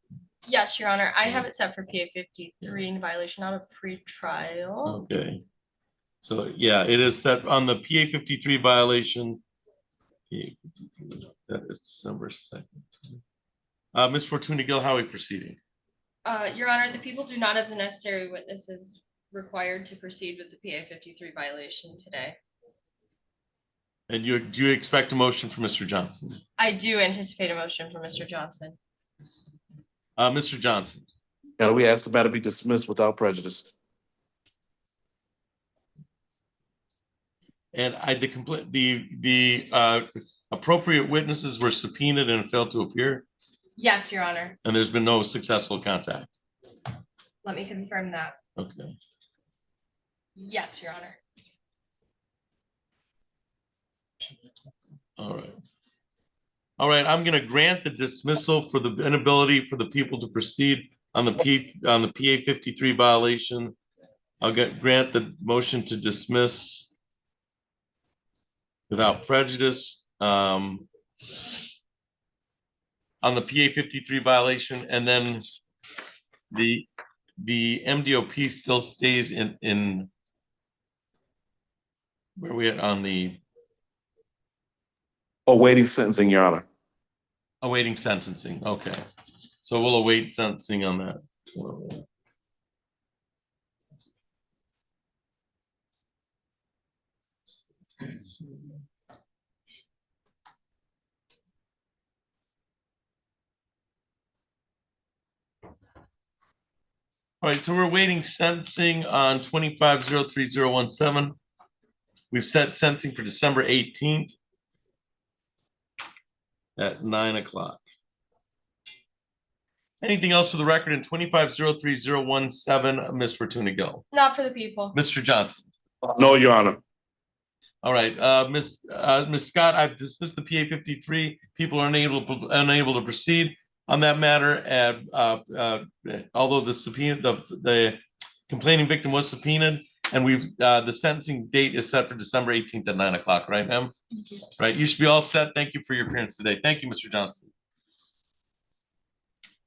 Yes, Your Honor. I have it set for PA 53 in violation, not a pretrial. Okay. So yeah, it is set on the PA 53 violation. PA 53, that is December 2nd. Ms. Fortuna Gill, how are we proceeding? Your Honor, the people do not have the necessary witnesses required to proceed with the PA 53 violation today. And do you expect a motion from Mr. Johnson? I do anticipate a motion from Mr. Johnson. Mr. Johnson. And we ask the matter be dismissed without prejudice. And the appropriate witnesses were subpoenaed and failed to appear, Yes, Your Honor. and there's been no successful contact. Let me confirm that. Okay. Yes, Your Honor. All right. All right, I'm going to grant the dismissal for the inability for the people to proceed on the PA 53 violation. I'll grant the motion to dismiss without prejudice on the PA 53 violation, and then the MDOP still stays in where we at on the Awaiting sentencing, Your Honor. awaiting sentencing. Okay, so we'll await sentencing on that. All right, so we're waiting sentencing on 25-03017. We've set sentencing for December 18th at 9 o'clock. Anything else for the record in 25-03017, Ms. Fortuna Gill? Not for the people. Mr. Johnson? No, Your Honor. All right, Ms. Scott, I've dismissed the PA 53. People are unable to proceed on that matter. And although the subpoena, the complaining victim was subpoenaed, and the sentencing date is set for December 18th at 9 o'clock, right, ma'am? Right, you should be all set. Thank you for your appearance today. Thank you, Mr. Johnson.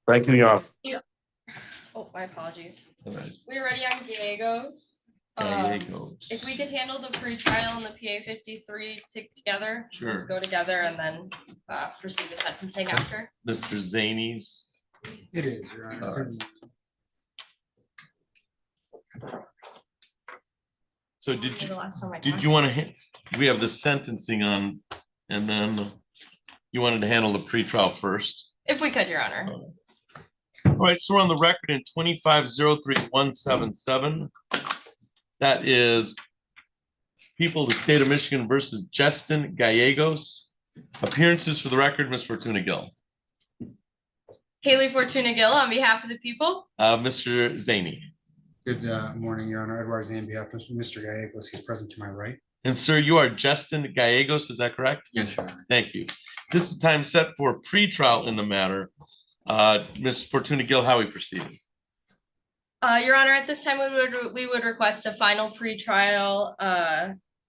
Thank you, Your Honor. Oh, my apologies. All right. We're ready on Gallegos. Gallegos. If we could handle the pre-trial and the PA 53 together, Sure. let's go together and then proceed with sentencing after. Mr. Zanies. It is, Your Honor. All right. So did The last time I you talked. want to, we have the sentencing on, and then you wanted to handle the pretrial first? If we could, Your Honor. All right, so we're on the record in 25-03177. That is people of the state of Michigan versus Justin Gallegos. Appearances for the record, Ms. Fortuna Gill. Haley Fortuna Gill on behalf of the people. Mr. Zaney. Good morning, Your Honor. Edward Zane, behalf of Mr. Gallegos, he's present to my right. And sir, you are Justin Gallegos, is that correct? Yes, Your Honor. Thank you. This is time set for pretrial in the matter. Ms. Fortuna Gill, how are we proceeding? Your Honor, at this time, we would request a final pretrial,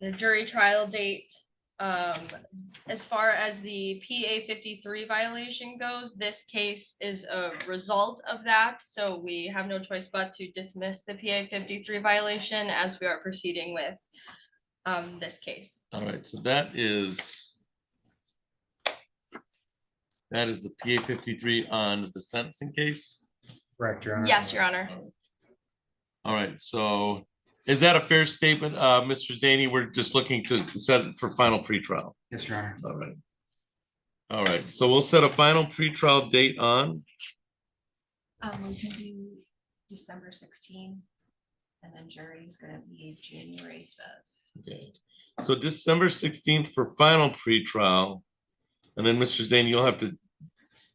the jury trial date. As far as the PA 53 violation goes, this case is a result of that. So we have no choice but to dismiss the PA 53 violation as we are proceeding with this case. All right, so that is the PA 53 on the sentencing case. Correct, Your Honor. Yes, Your Honor. All right, so is that a fair statement, Mr. Zaney? We're just looking to set it for final pretrial. Yes, Your Honor. All right. All right, so we'll set a final pretrial date on. We can do December 16th, and then jury is gonna be January 5th. Okay, so December 16th for final pretrial. And then Mr. Zaney, you'll have to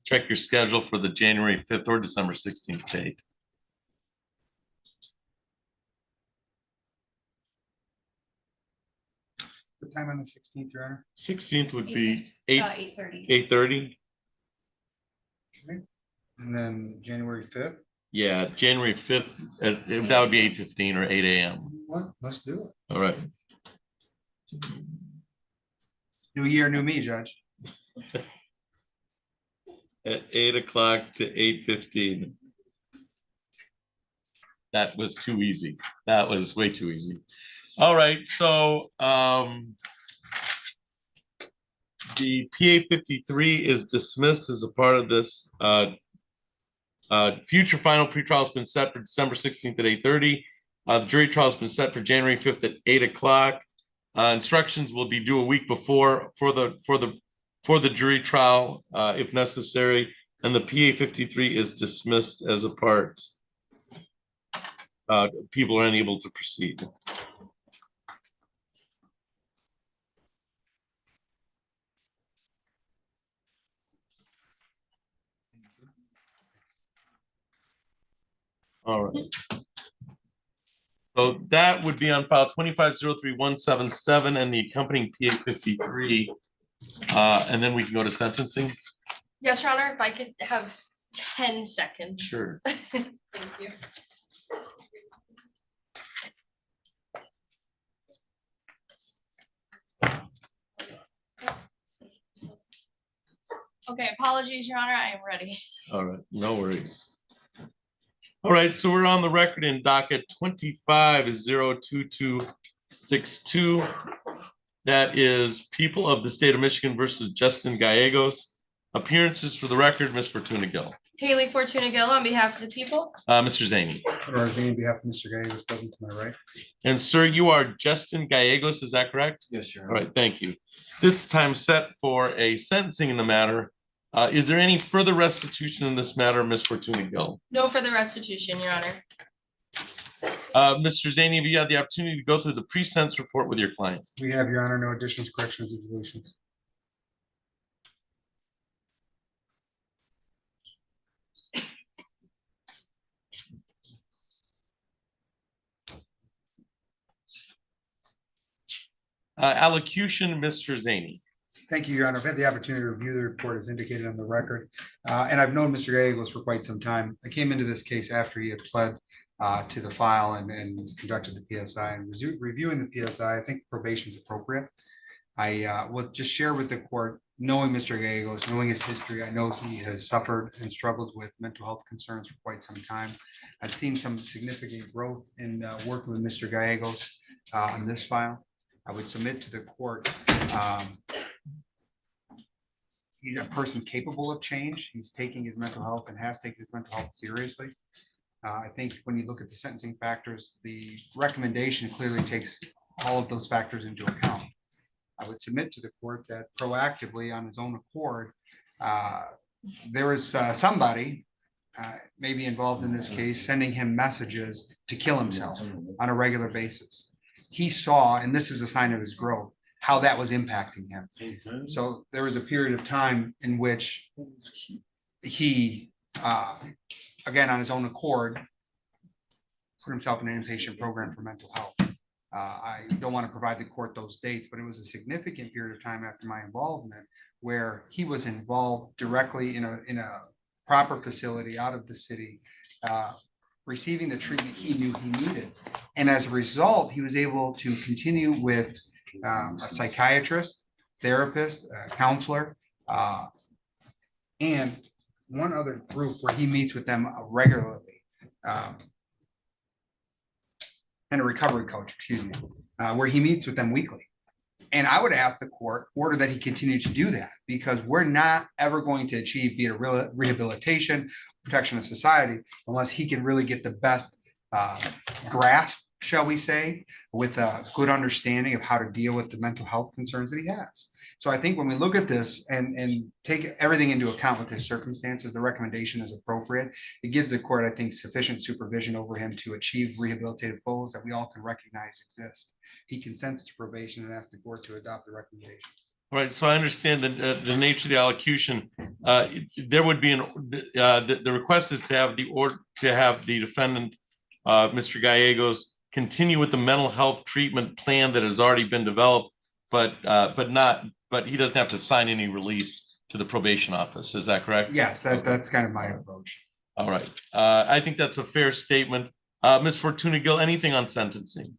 check your schedule for the January 5th or December 16th date. What time on the 16th, Your Honor? 16th would be 8:30. 8:30. And then January 5th? Yeah, January 5th, that would be 8:15 or 8 a.m. What? Let's do it. All right. New year, new me, Judge. At 8 o'clock to 8:15. That was too easy. That was way too easy. All right, so the PA 53 is dismissed as a part of this. Future final pretrial has been set for December 16th at 8:30. The jury trial has been set for January 5th at 8 o'clock. Instructions will be due a week before for the jury trial, if necessary, and the PA 53 is dismissed as a part. People are unable to proceed. All right. So that would be on file 25-03177 and the accompanying PA 53. And then we can go to sentencing. Yes, Your Honor, if I could have 10 seconds. Sure. Thank you. Okay, apologies, Your Honor, I am ready. All right, no worries. All right, so we're on the record in docket 25-02262. That is people of the state of Michigan versus Justin Gallegos. Appearances for the record, Ms. Fortuna Gill. Haley Fortuna Gill on behalf of the people. Mr. Zaney. Edward Zane, on behalf of Mr. Gallegos, present to my right. And sir, you are Justin Gallegos, is that correct? Yes, Your All right, thank you. This time set for a sentencing in the matter. Is there any further restitution in this matter, Ms. Fortuna Gill? No further restitution, Your Honor. Mr. Zaney, have you had the opportunity to go through the pre-sentence report with your client? We have, Your Honor, no additions, corrections, or deletions. Allocution, Mr. Zaney. Thank you, Your Honor. I've had the opportunity to review the report as indicated on the record, and I've known Mr. Gallegos for quite some time. I came into this case after he had pled to the file and conducted the PSI. And reviewing the PSI, I think probation is appropriate. I will just share with the court, knowing Mr. Gallegos, knowing his history, I know he has suffered and struggled with mental health concerns for quite some time. I've seen some significant growth in working with Mr. Gallegos on this file. I would submit to the court. He's a person capable of change. He's taking his mental health and has taken his mental health seriously. I think when you look at the sentencing factors, the recommendation clearly takes all of those factors into account. I would submit to the court that proactively on his own accord, there is somebody maybe involved in this case, sending him messages to kill himself on a regular basis. He saw, and this is a sign of his growth, how that was impacting him. So there was a period of time in which he, again, on his own accord, put himself in an inpatient program for mental health. I don't want to provide the court those dates, but it was a significant period of time after my involvement where he was involved directly in a proper facility out of the city, receiving the treatment he knew he needed. And as a result, he was able to continue with a psychiatrist, therapist, counselor, and one other group where he meets with them regularly, and a recovery coach, excuse me, where he meets with them weekly. And I would ask the court order that he continue to do that, because we're not ever going to achieve, be it a rehabilitation, protection of society, unless he can really get the best grasp, shall we say, with a good understanding of how to deal with the mental health concerns that he has. So I think when we look at this and take everything into account with his circumstances, the recommendation is appropriate. It gives the court, I think, sufficient supervision over him to achieve rehabilitative goals that we all can recognize exist. He consents to probation and asks the court to adopt the recommendation. All right, so I understand that the nature of the allocution. There would be the request is to have the defendant, Mr. Gallegos, continue with the mental health treatment plan that has already been developed, but he doesn't have to sign any release to the probation office. Is that correct? Yes, that's kind of my approach. All right. I think that's a fair statement. Ms. Fortuna Gill, anything on sentencing?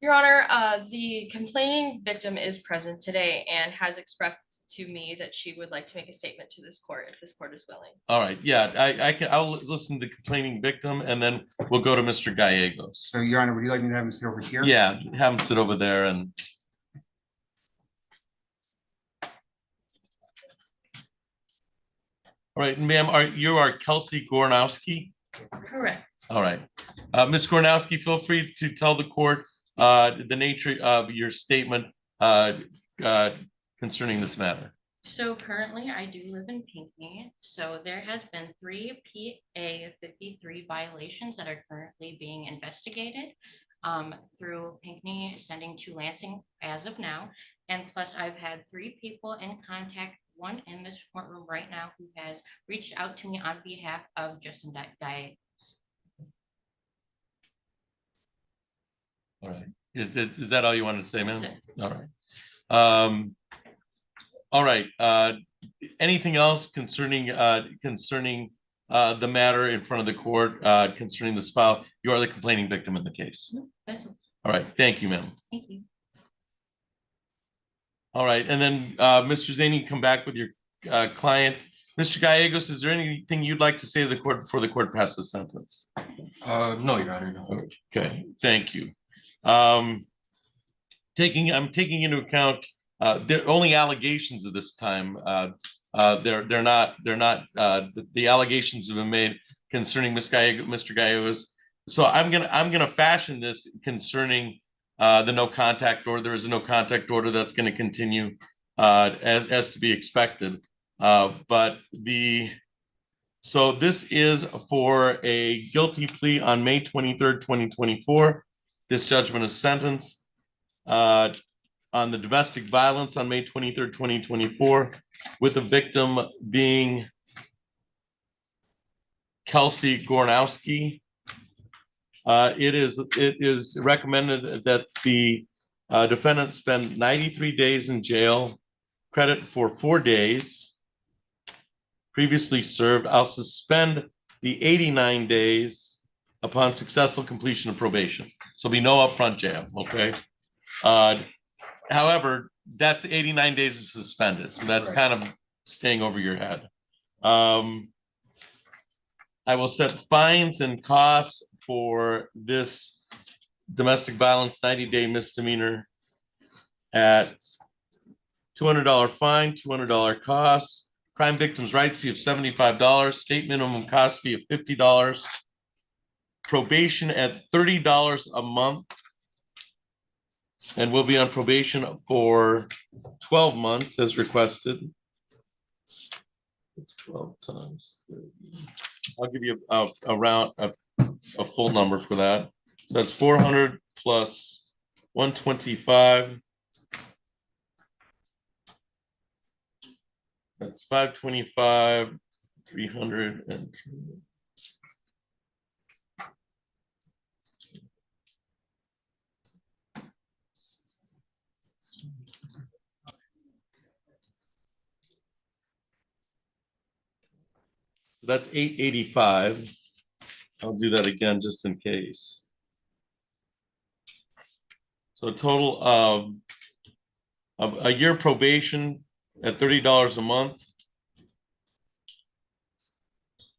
Your Honor, the complaining victim is present today and has expressed to me that she would like to make a statement to this court if this court is willing. All right. Yeah, I'll listen to the complaining victim and then we'll go to Mr. Gallegos. So, Your Honor, would you like me to have him sit over here? Yeah, have him sit over there and. All right, ma'am, you are Kelsey Gornowski? Correct. All right. Ms. Gornowski, feel free to tell the court the nature of your statement concerning this matter. So currently I do live in Pinckney. So there has been 3 PA 53 violations that are currently being investigated through Pinckney sending to Lansing as of now. And plus I've had 3 people in contact, one in this courtroom right now who has reached out to me on behalf of Justin Gallegos. All right. Is that all you wanted to say, ma'am? All right. All right. Anything else concerning the matter in front of the court concerning this file? You are the complaining victim in the case. That's all right. Thank you, ma'am. Thank you. All right. And then Mr. Zaney, come back with your client. Mr. Gallegos, is there anything you'd like to say to the court before the court passes the sentence? No, Your Honor. No. Okay. Thank you. I'm taking into account they're only allegations at this time. They're not the allegations have been made concerning Mr. Gallegos. So I'm gonna fashion this concerning the no contact order. There is a no contact order that's going to continue as to be expected. So this is for a guilty plea on May 23rd, 2024. This judgment of sentence on the domestic violence on May 23rd, 2024, with the victim being Kelsey Gornowski. It is recommended that the Defendant spent 93 days in jail, credit for 4 days. Previously served, I'll suspend the 89 days upon successful completion of probation. So be no upfront jail, okay? However, that's 89 days is suspended, so that's kind of staying over your head. I will set fines and costs for this domestic violence 90-day misdemeanor at $200 fine, $200 cost, crime victims' rights fee of $75, state minimum cost fee of $50, probation at $30 a month, and will be on probation for 12 months as requested. It's 12 times 30. I'll give you a full number for that. So that's 400 plus 125. That's 525, 300 and that's 885. I'll do that again just in case. So a total of a year probation at $30 a month.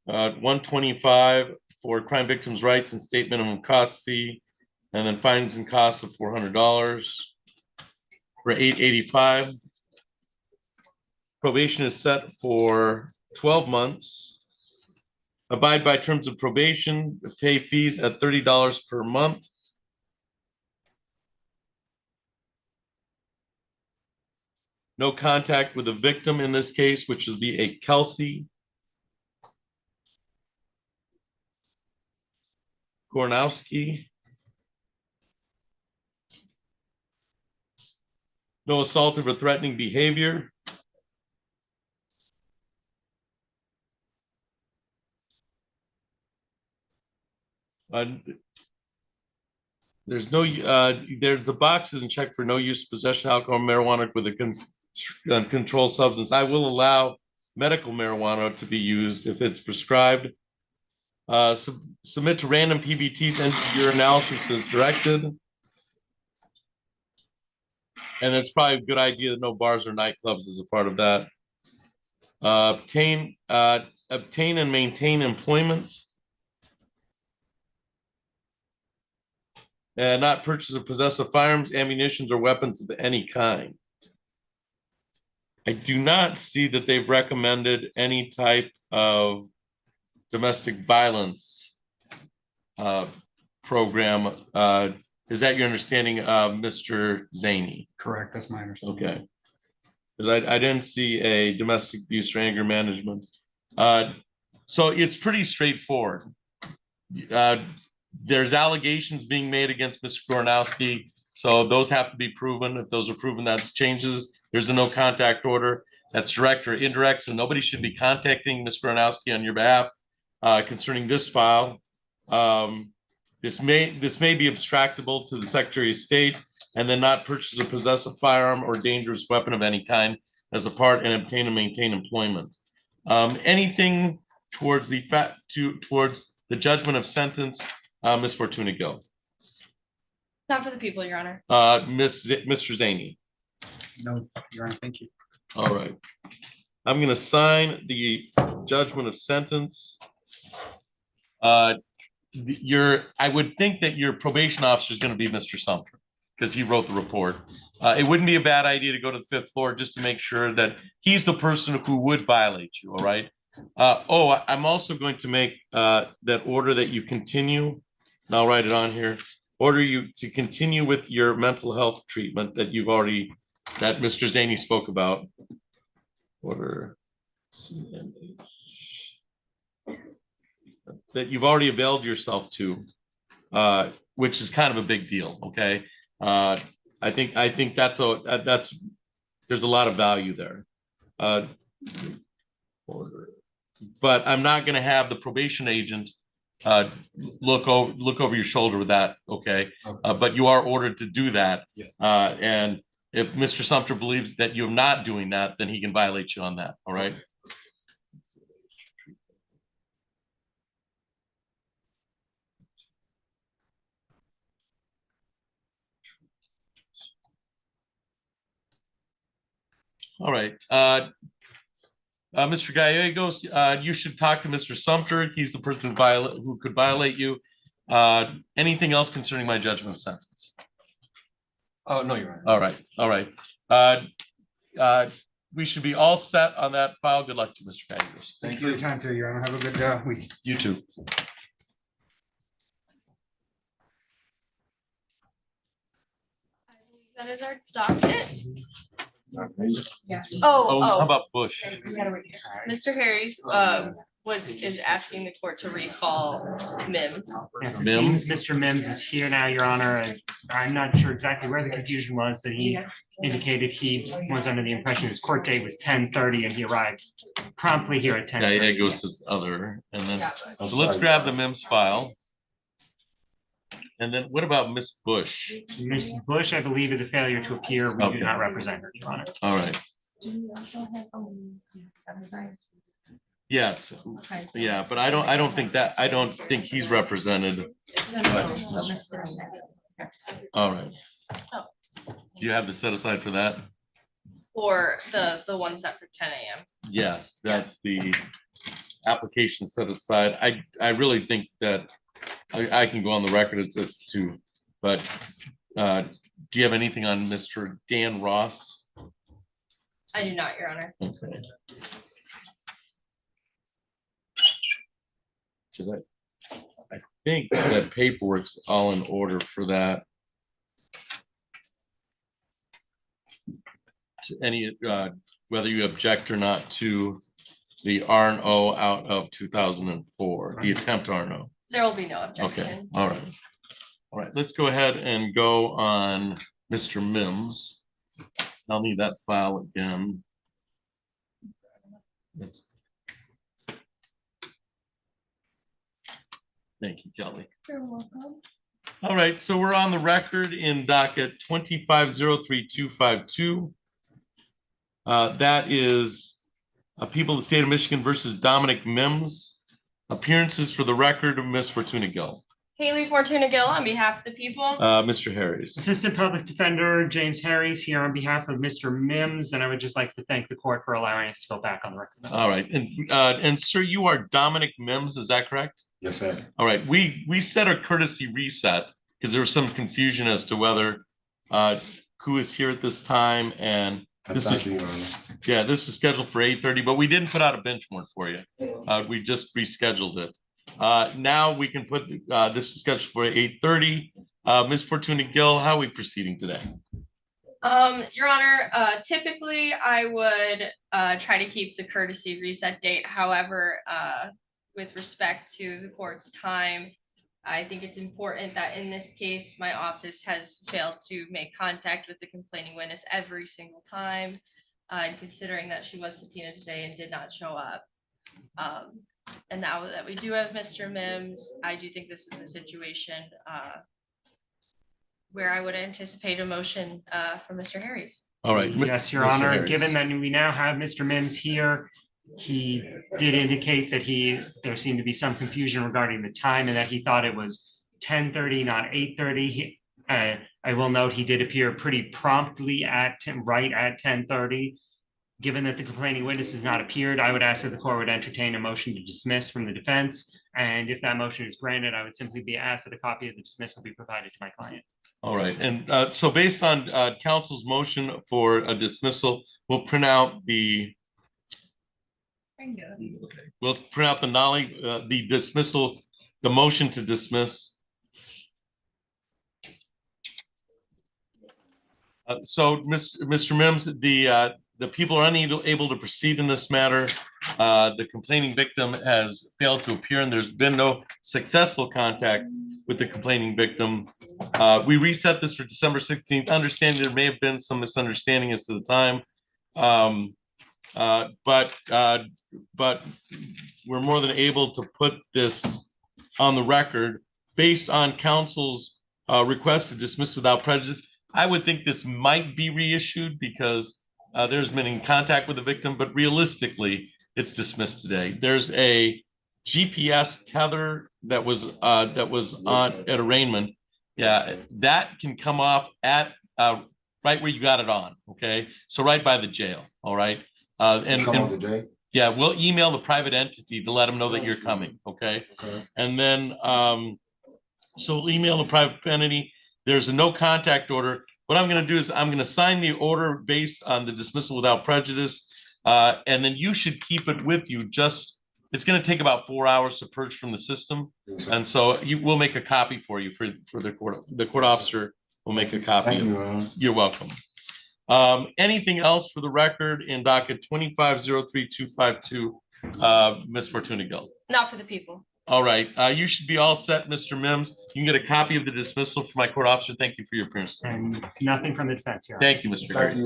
125 for crime victims' rights and state minimum cost fee, and then fines and costs of $400 for 885. Probation is set for 12 months. Abide by terms of probation, pay fees at $30 per month. No contact with the victim in this case, which will be a Kelsey Gornowski. No assaultive or threatening behavior. There's no, there's the box isn't checked for no use of possession of alcohol, marijuana with a controlled substance. I will allow medical marijuana to be used if it's prescribed. Submit to random PBT and your analysis is directed. And it's probably a good idea that no bars or nightclubs is a part of that. Obtain and maintain employment. And not purchase or possess of firearms, ammunitions, or weapons of any kind. I do not see that they've recommended any type of domestic violence program. Is that your understanding, Mr. Zaney? Correct, that's my understanding. Okay. Because I didn't see a domestic abuse or anger management. So it's pretty straightforward. There's allegations being made against Mr. Gornowski, so those have to be proven. If those are proven, that's changes. There's a no contact order. That's direct or indirect, so nobody should be contacting Mr. Gornowski on your behalf concerning this file. This may be abstractable to the Secretary of State, and then not purchase or possess a firearm or dangerous weapon of any kind as a part and obtain and maintain employment. Anything towards towards the judgment of sentence. Ms. Fortuna, go. Not for the people, Your Honor. Mr. Zaney. No, Your Honor, thank you. All right. I'm going to sign the judgment of sentence. I would think that your probation officer is going to be Mr. Sumter because he wrote the report. It wouldn't be a bad idea to go to the 5th floor just to make sure that he's the person who would violate you. All right. I'm also going to make that order that you continue. And I'll write it on here. Order you to continue with your mental health treatment that you've already, that Mr. Zaney spoke about. Order CMH. That you've already availed yourself to, which is kind of a big deal. Okay. I think there's a lot of value there. Order. But I'm not going to have the probation agent look over your shoulder with that, okay? But you are ordered to do that. Yeah. And if Mr. Sumter believes that you're not doing that, then he can violate you on that, all right? All right. Mr. Gallegos, you should talk to Mr. Sumter. He's the person who could violate you. Anything else concerning my judgment sentence? Oh, no, Your Honor. All right, all right. We should be all set on that file. Good luck to Mr. Gallegos. Thank you for your time today, Your Honor. Have a good week. You too. That is our docket. Oh, how Oh, about Bush? Mr. Harris, is asking the court to recall Mims. Yes, it Mims? seems Mr. Mims is here now, Your Honor, and I'm not sure exactly where the confusion was, but he indicated he was under the impression his court date was 10:30 and he arrived promptly here at 10. Gallegos is other, and then, Yeah. so let's grab the Mims file. And then what about Miss Bush? Ms. Bush, I believe, is a failure to appear. We Okay. do not represent her, Your Honor. All right, Do you also have, set aside? yes, Okay, so- yeah, but I don't think he's represented. No, no, no, Mr. Mims. All right. Oh. Do you have the set aside for that? Or the one set for 10 a.m. Yes, that's the application set aside. I really think that I can go on the record as to, but do you have anything on Mr. Dan Ross? I do not, Your Honor. Okay. 'Cause I think that paperwork's all in order for that. To any, whether you object or not to the R and O out of 2004, the attempt R and O. There will be no Okay, objection. all right. All right, let's go ahead and go on Mr. Mims. I'll need that file again. Thank you, Kelly. You're welcome. All right, so we're on the record in docket 2503-252. That is People of the State of Michigan versus Dominic Mims. Appearances for the record of Miss Fortuna Gill. Haley Fortuna Gill on behalf of the people. Mr. Harris. Assistant Public Defender James Harris here on behalf of Mr. Mims, and I would just like to thank the court for allowing us to go back on the record. All right, and sir, you are Dominic Mims, is that correct? Yes, sir. All right, we set a courtesy reset because there was some confusion as to whether who is here at this time, and this was, yeah, this was scheduled for 8:30, but we didn't put out a bench warrant for you. We just rescheduled it. Now we can put this is scheduled for 8:30. Ms. Fortuna Gill, how are we proceeding today? Your Honor, typically I would try to keep the courtesy reset date. However, with respect to the court's time, I think it's important that in this case, my office has failed to make contact with the complaining witness every single time. And considering that she was subpoenaed today and did not show up. And now that we do have Mr. Mims, I do think this is a situation where I would anticipate a motion from Mr. Harris. All right. Yes, Your Mr. Honor, Harris. given that we now have Mr. Mims here, he did indicate that there seemed to be some confusion regarding the time and that he thought it was 10:30, not 8:30. I will note he did appear pretty promptly right at 10:30. Given that the complaining witness has not appeared, I would ask that the court would entertain a motion to dismiss from the defense. And if that motion is granted, I would simply be asked that a copy of the dismissal be provided to my client. All right, and so based on counsel's motion for a dismissal, we'll print out the the dismissal, the motion to dismiss. So, Mr. Mims, the people are unable to proceed in this matter. The complaining victim has failed to appear, and there's been no successful contact with the complaining victim. We reset this for December 16th, understanding there may have been some misunderstanding as to the time. But we're more than able to put this on the record based on counsel's request to dismiss without prejudice. I would think this might be reissued because there's been in contact with the victim, but realistically, it's dismissed today. There's a GPS tether that was on at arraignment. Yeah, that can come off at right where you got it on. Okay, so right by the jail. All right, yeah, we'll email the private entity to let them know that you're coming. Okay, and then so we'll email the private entity. There's a no contact order. What I'm going to do is I'm going to sign the order based on the dismissal without prejudice, and then you should keep it with you. It's going to take about 4 hours to purge from the system, and so we'll make a copy for you for the court. The court officer will make a copy. You're welcome. Anything else for the record in docket 2503-252, Ms. Fortuna Gill? Not for the people. All right, you should be all set, Mr. Mims. You can get a copy of the dismissal from my court officer. Thank you for your appearance. And nothing from the defense here. Thank you, Mr. Harris.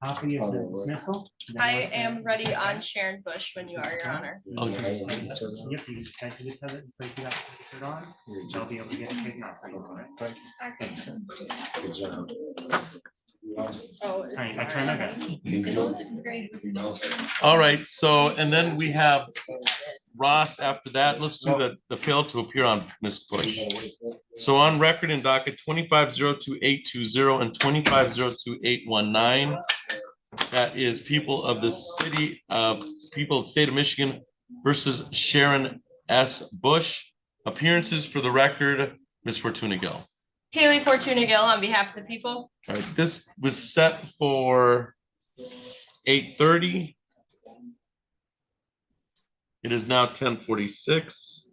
Copy of the dismissal. I am ready on Sharon Bush when you are, Your Honor. Okay. Yep, you just enter the tether and place it up, put it on, which I'll be able to get it taken off. Good job. Oh, I try my best. it's great. All right, so, and then we have Ross after that. Let's do the fail to appear on Ms. Bush. So on record in docket 2502-820 and 2502-819, that is people of the state of Michigan versus Sharon S. Bush. Appearances for the record, Ms. Fortuna Gill. Haley Fortuna Gill on behalf of the people. All right, this was set for 8:30. It is now 10:46.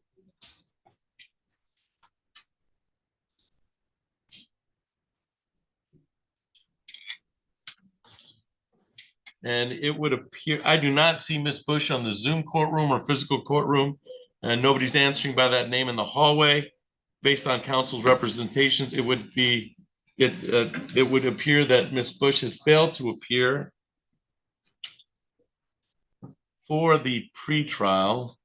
And it would appear, I do not see Ms. Bush on the Zoom courtroom or physical courtroom, and nobody's answering by that name in the hallway. Based on counsel's representations, it would appear that Ms. Bush has failed to appear for the pretrial.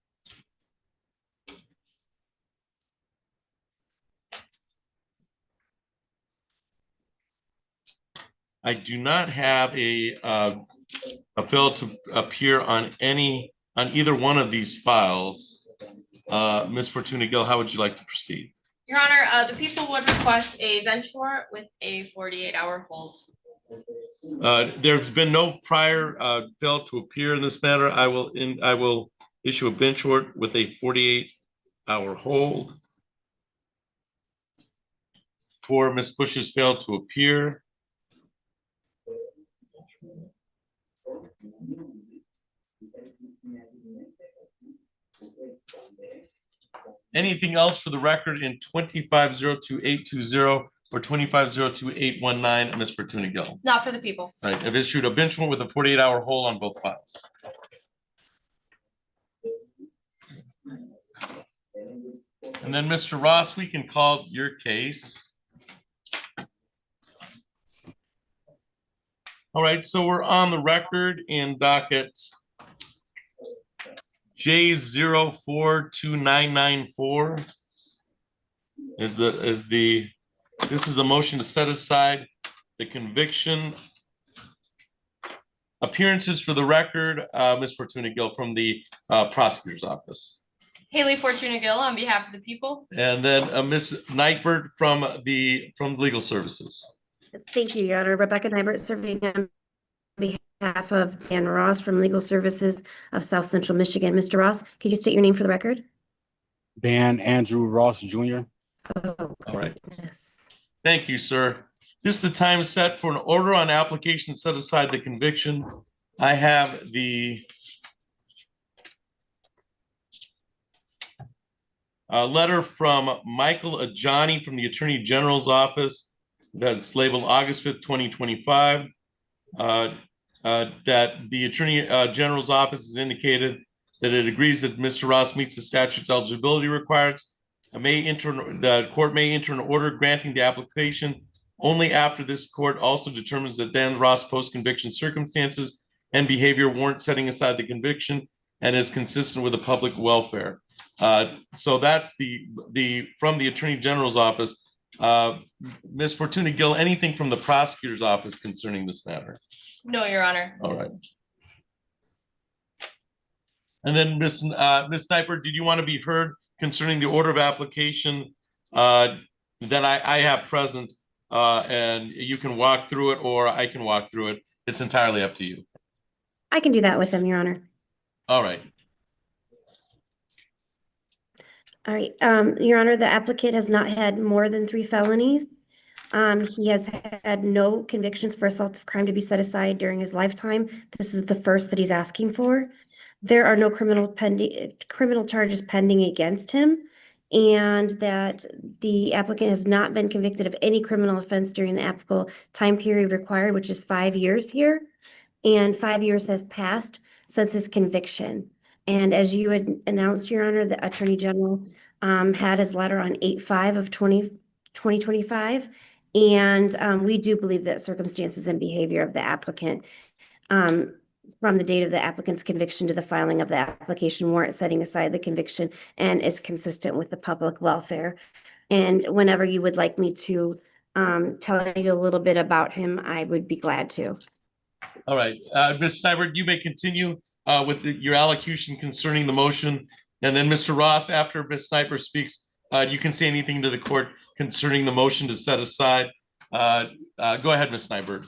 I do not have a fail to appear on either one of these files. Ms. Fortuna Gill, how would you like to proceed? Your Honor, the people would request a bench warrant with a 48-hour hold. There's been no prior fail to appear in this matter. I will issue a bench warrant with a 48-hour hold for Ms. Bush's fail to appear. Anything else for the record in 2502-820 or 2502-819, Ms. Fortuna Gill? Not for the people. Right, I've issued a bench warrant with a 48-hour hold on both files. And then, Mr. Ross, we can call your case. All right, so we're on the record in docket J042994. This is a motion to set aside the conviction. Appearances for the record, Ms. Fortuna Gill from the prosecutor's office. Haley Fortuna Gill on behalf of the people. And then Ms. Nightbird from legal services. Thank you, Your Honor. Rebecca Nybert serving on behalf of Dan Ross from Legal Services of South Central Michigan. Mr. Ross, could you state your name for the record? Dan Andrew Ross Jr. Oh, all right. Thank you, sir. This is the time set for an order on application to set aside the conviction. I have the letter from Michael Ajani from the Attorney General's office that's labeled August 5th, 2025. That the Attorney General's office has indicated that it agrees that Mr. Ross meets the statute's eligibility requirements. The court may enter an order granting the application only after this court also determines that Dan Ross post-conviction circumstances and behavior warrant setting aside the conviction and is consistent with the public welfare. So that's from the Attorney General's office. Ms. Fortuna Gill, anything from the prosecutor's office concerning this matter? No, Your Honor. All right. And then Ms. Sniper, did you want to be heard concerning the order of application that I have present? And you can walk through it, or I can walk through it. It's entirely up to you. I can do that with him, Your Honor. All right. All right, Your Honor, the applicant has not had more than 3 felonies. He has had no convictions for assault of crime to be set aside during his lifetime. This is the first that he's asking for. There are no criminal charges pending against him, and that the applicant has not been convicted of any criminal offense during the applicable time period required, which is 5 years here. And 5 years have passed since his conviction. And as you had announced, Your Honor, the Attorney General had his letter on 8/5 of 2025. And we do believe that circumstances and behavior of the applicant from the date of the applicant's conviction to the filing of the application warrant setting aside the conviction and is consistent with the public welfare. And whenever you would like me to tell you a little bit about him, I would be glad to. All right, Ms. Sniper, you may continue with your allocution concerning the motion. And then Mr. Ross, after Ms. Sniper speaks, you can say anything to the court concerning the motion to set aside. Go ahead, Ms. Sniper.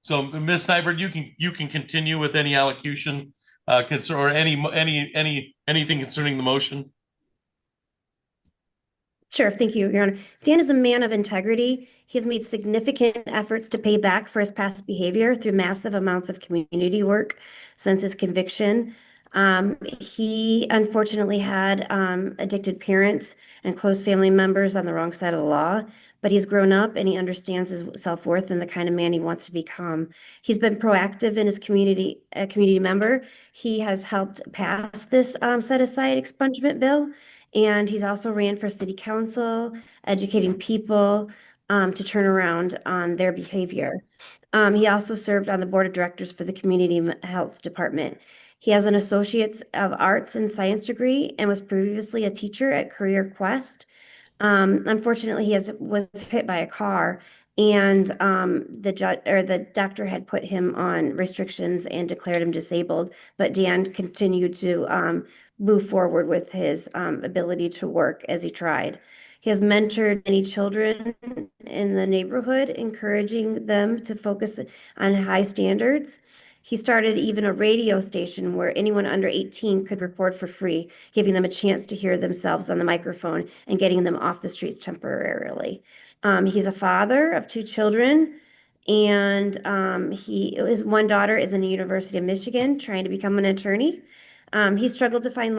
So Ms. Sniper, you can continue with any allocution or anything concerning the motion. Sure, thank you, Your Honor. Dan is a man of integrity. He has made significant efforts to pay back for his past behavior through massive amounts of community work since his conviction. He unfortunately had addicted parents and close family members on the wrong side of the law, but he's grown up and he understands his self-worth and the kind of man he wants to become. He's been proactive in his community, a community member. He has helped pass this set-aside expungement bill. And he's also ran for city council, educating people to turn around on their behavior. He also served on the board of directors for the community health department. He has an associate's of arts and science degree and was previously a teacher at Career Quest. Unfortunately, was hit by a car, and the doctor had put him on restrictions and declared him disabled. But Dan continued to move forward with his ability to work as he tried. He has mentored many children in the neighborhood, encouraging them to focus on high standards. He started even a radio station where anyone under 18 could record for free, giving them a chance to hear themselves on the microphone and getting them off the streets temporarily. He's a father of 2 children, and his one daughter is in the University of Michigan trying to become an attorney. He struggled to find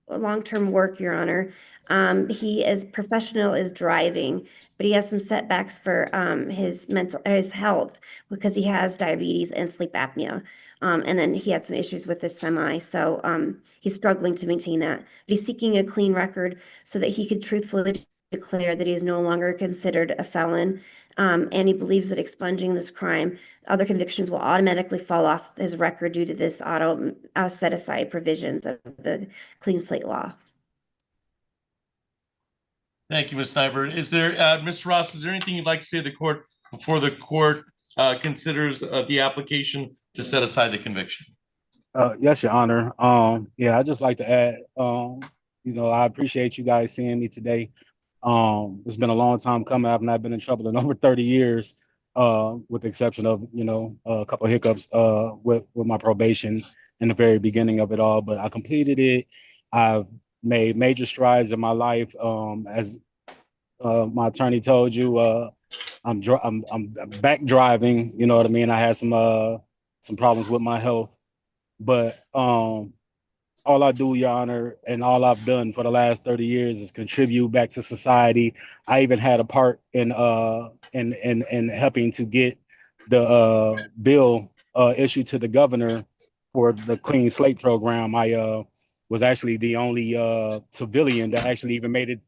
long-term work, Your Honor. He is professional is driving, but he has some setbacks for his health because he has diabetes and sleep apnea. And then he had some issues with his semi, so he's struggling to maintain that. But he's seeking a clean record so that he could truthfully declare that he is no longer considered a felon. And he believes that expunging this crime, other convictions will automatically fall off his record due to this auto set aside provisions of the clean slate law. Thank you, Ms. Sniper. Is there, Mr. Ross, is there anything you'd like to say to the court before the court considers the application to set aside the conviction? Yes, Your Honor. Yeah, I'd just like to add, I appreciate you guys seeing me today. It's been a long time coming. I've not been in trouble in over 30 years, with the exception of, a couple of hiccups with my probation in the very beginning of it all. But I completed it. I've made major strides in my life. As my attorney told you, I'm back driving. You know what I mean? I had some problems with my health, but all I do, Your Honor, and all I've done for the last 30 years is contribute back to society. I even had a part in helping to get the bill issued to the governor for the Clean Slate program. I was actually the only civilian that actually even made it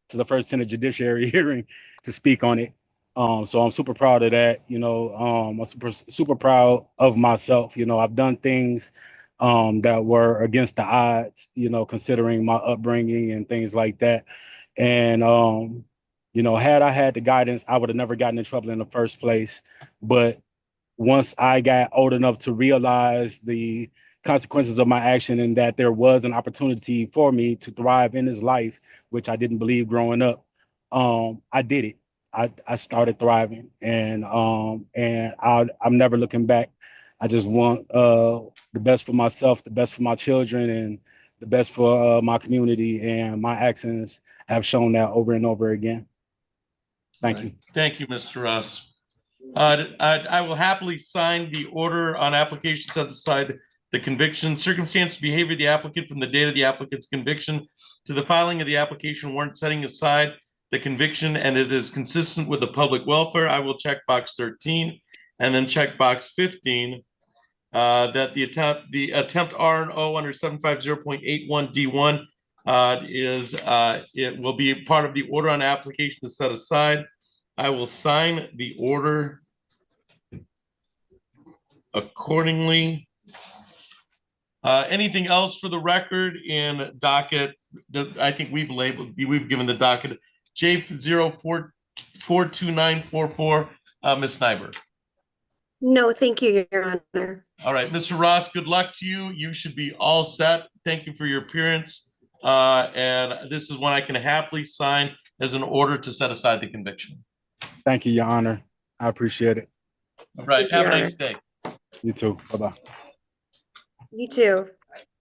to the first Senate Judiciary hearing to speak on it. So I'm super proud of that. I'm super proud of myself. I've done things that were against the odds, considering my upbringing and things like that. And had I had the guidance, I would have never gotten in trouble in the first place. But once I got old enough to realize the consequences of my action and that there was an opportunity for me to thrive in this life, which I didn't believe growing up, I did it. I started thriving, and I'm never looking back. I just want the best for myself, the best for my children, and the best for my community. And my actions have shown that over and over again. Thank you. Thank you, Mr. Ross. I will happily sign the order on application set aside the conviction, circumstance, behavior of the applicant from the date of the applicant's conviction to the filing of the application warrant setting aside the conviction, and it is consistent with the public welfare. I will check box 13 and then check box 15 that the attempt R and O under 750.81 D1 it will be part of the order on application to set aside. I will sign the order accordingly. Anything else for the record in docket? I think we've given the docket J042944, Ms. Sniber. No, thank you, Your Honor. All right, Mr. Ross, good luck to you. You should be all set. Thank you for your appearance. And this is one I can happily sign as an order to set aside the conviction. Thank you, Your Honor. I appreciate it. All right, have a nice day. You too. Bye-bye. You too.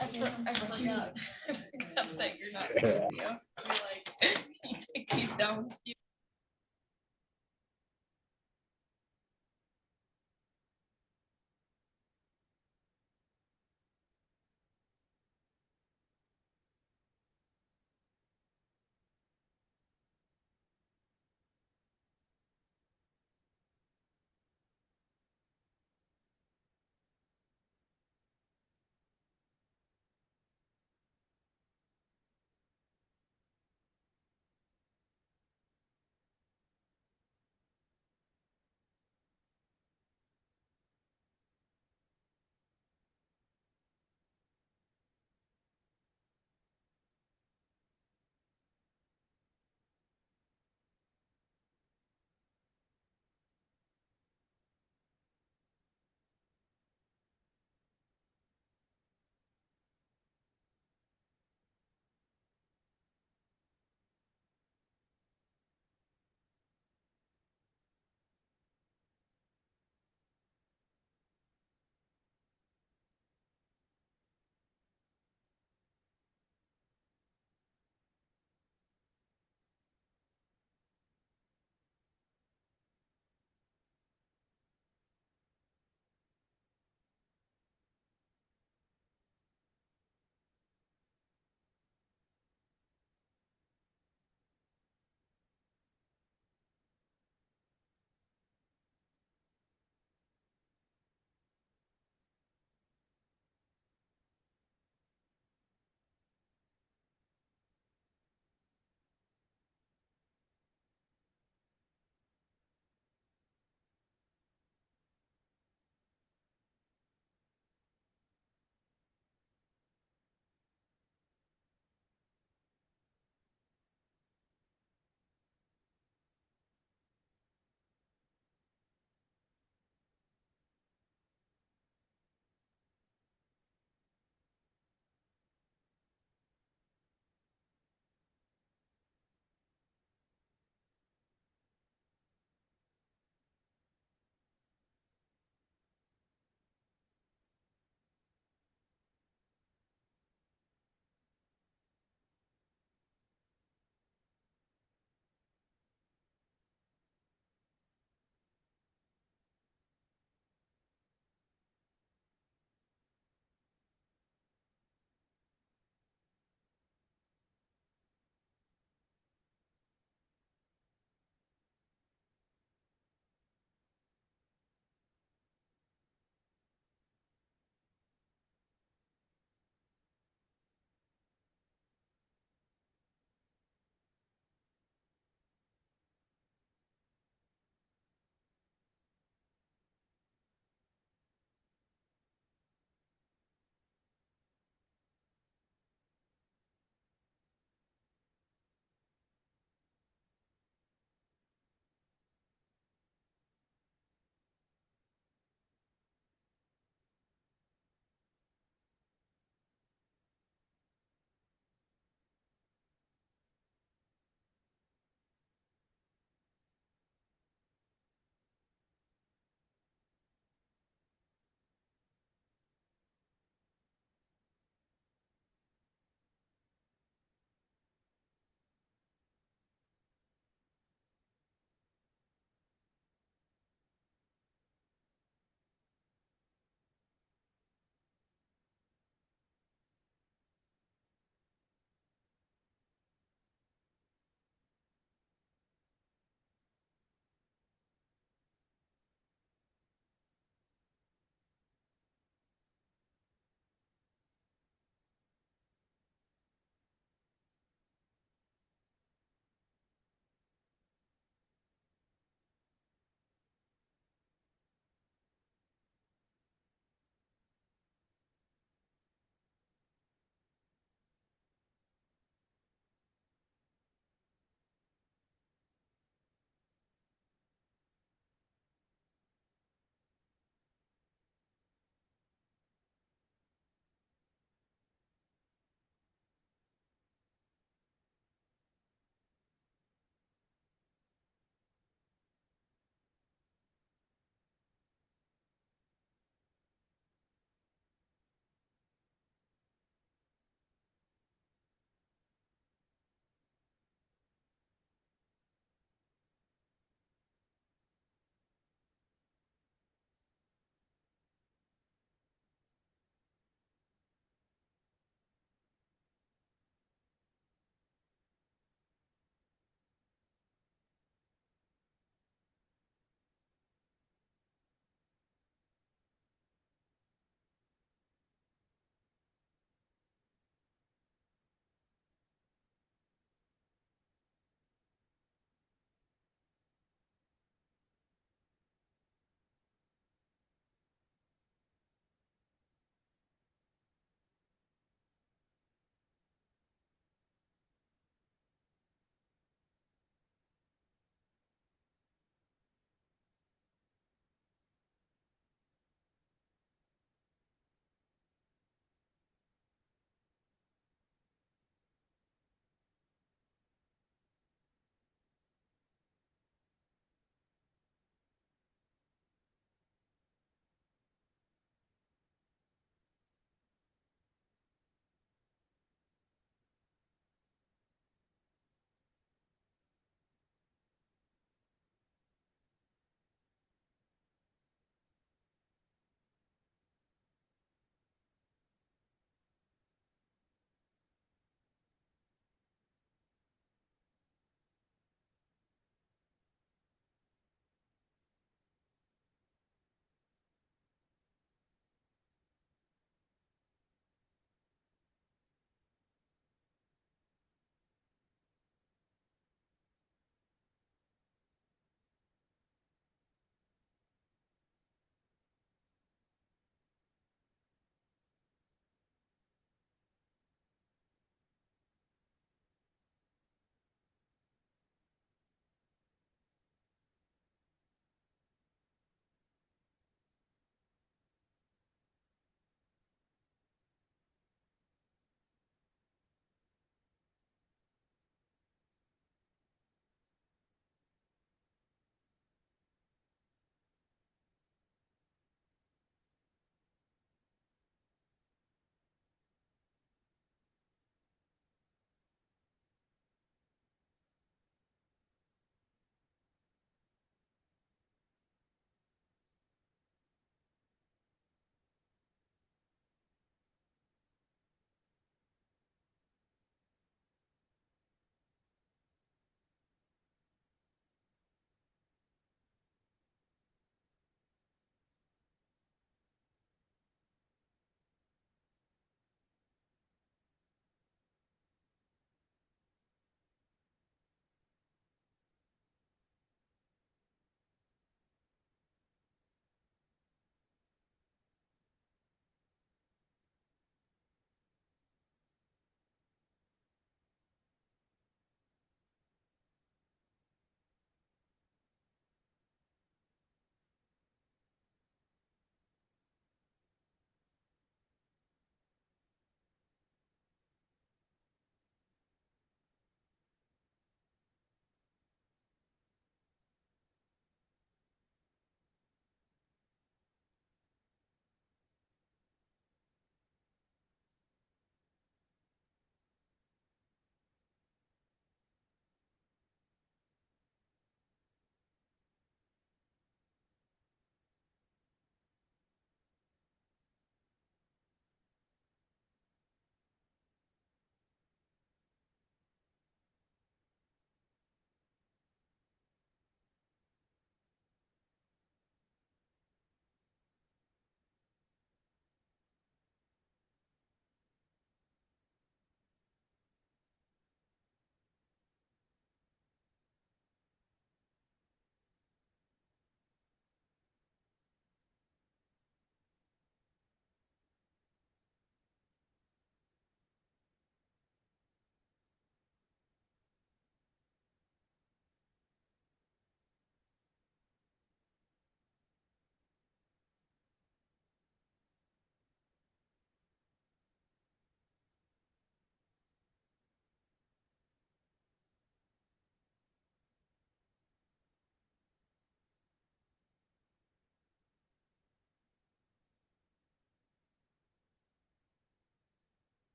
I forgot. I forgot that you're not serious. I'm like, can you take these down with you?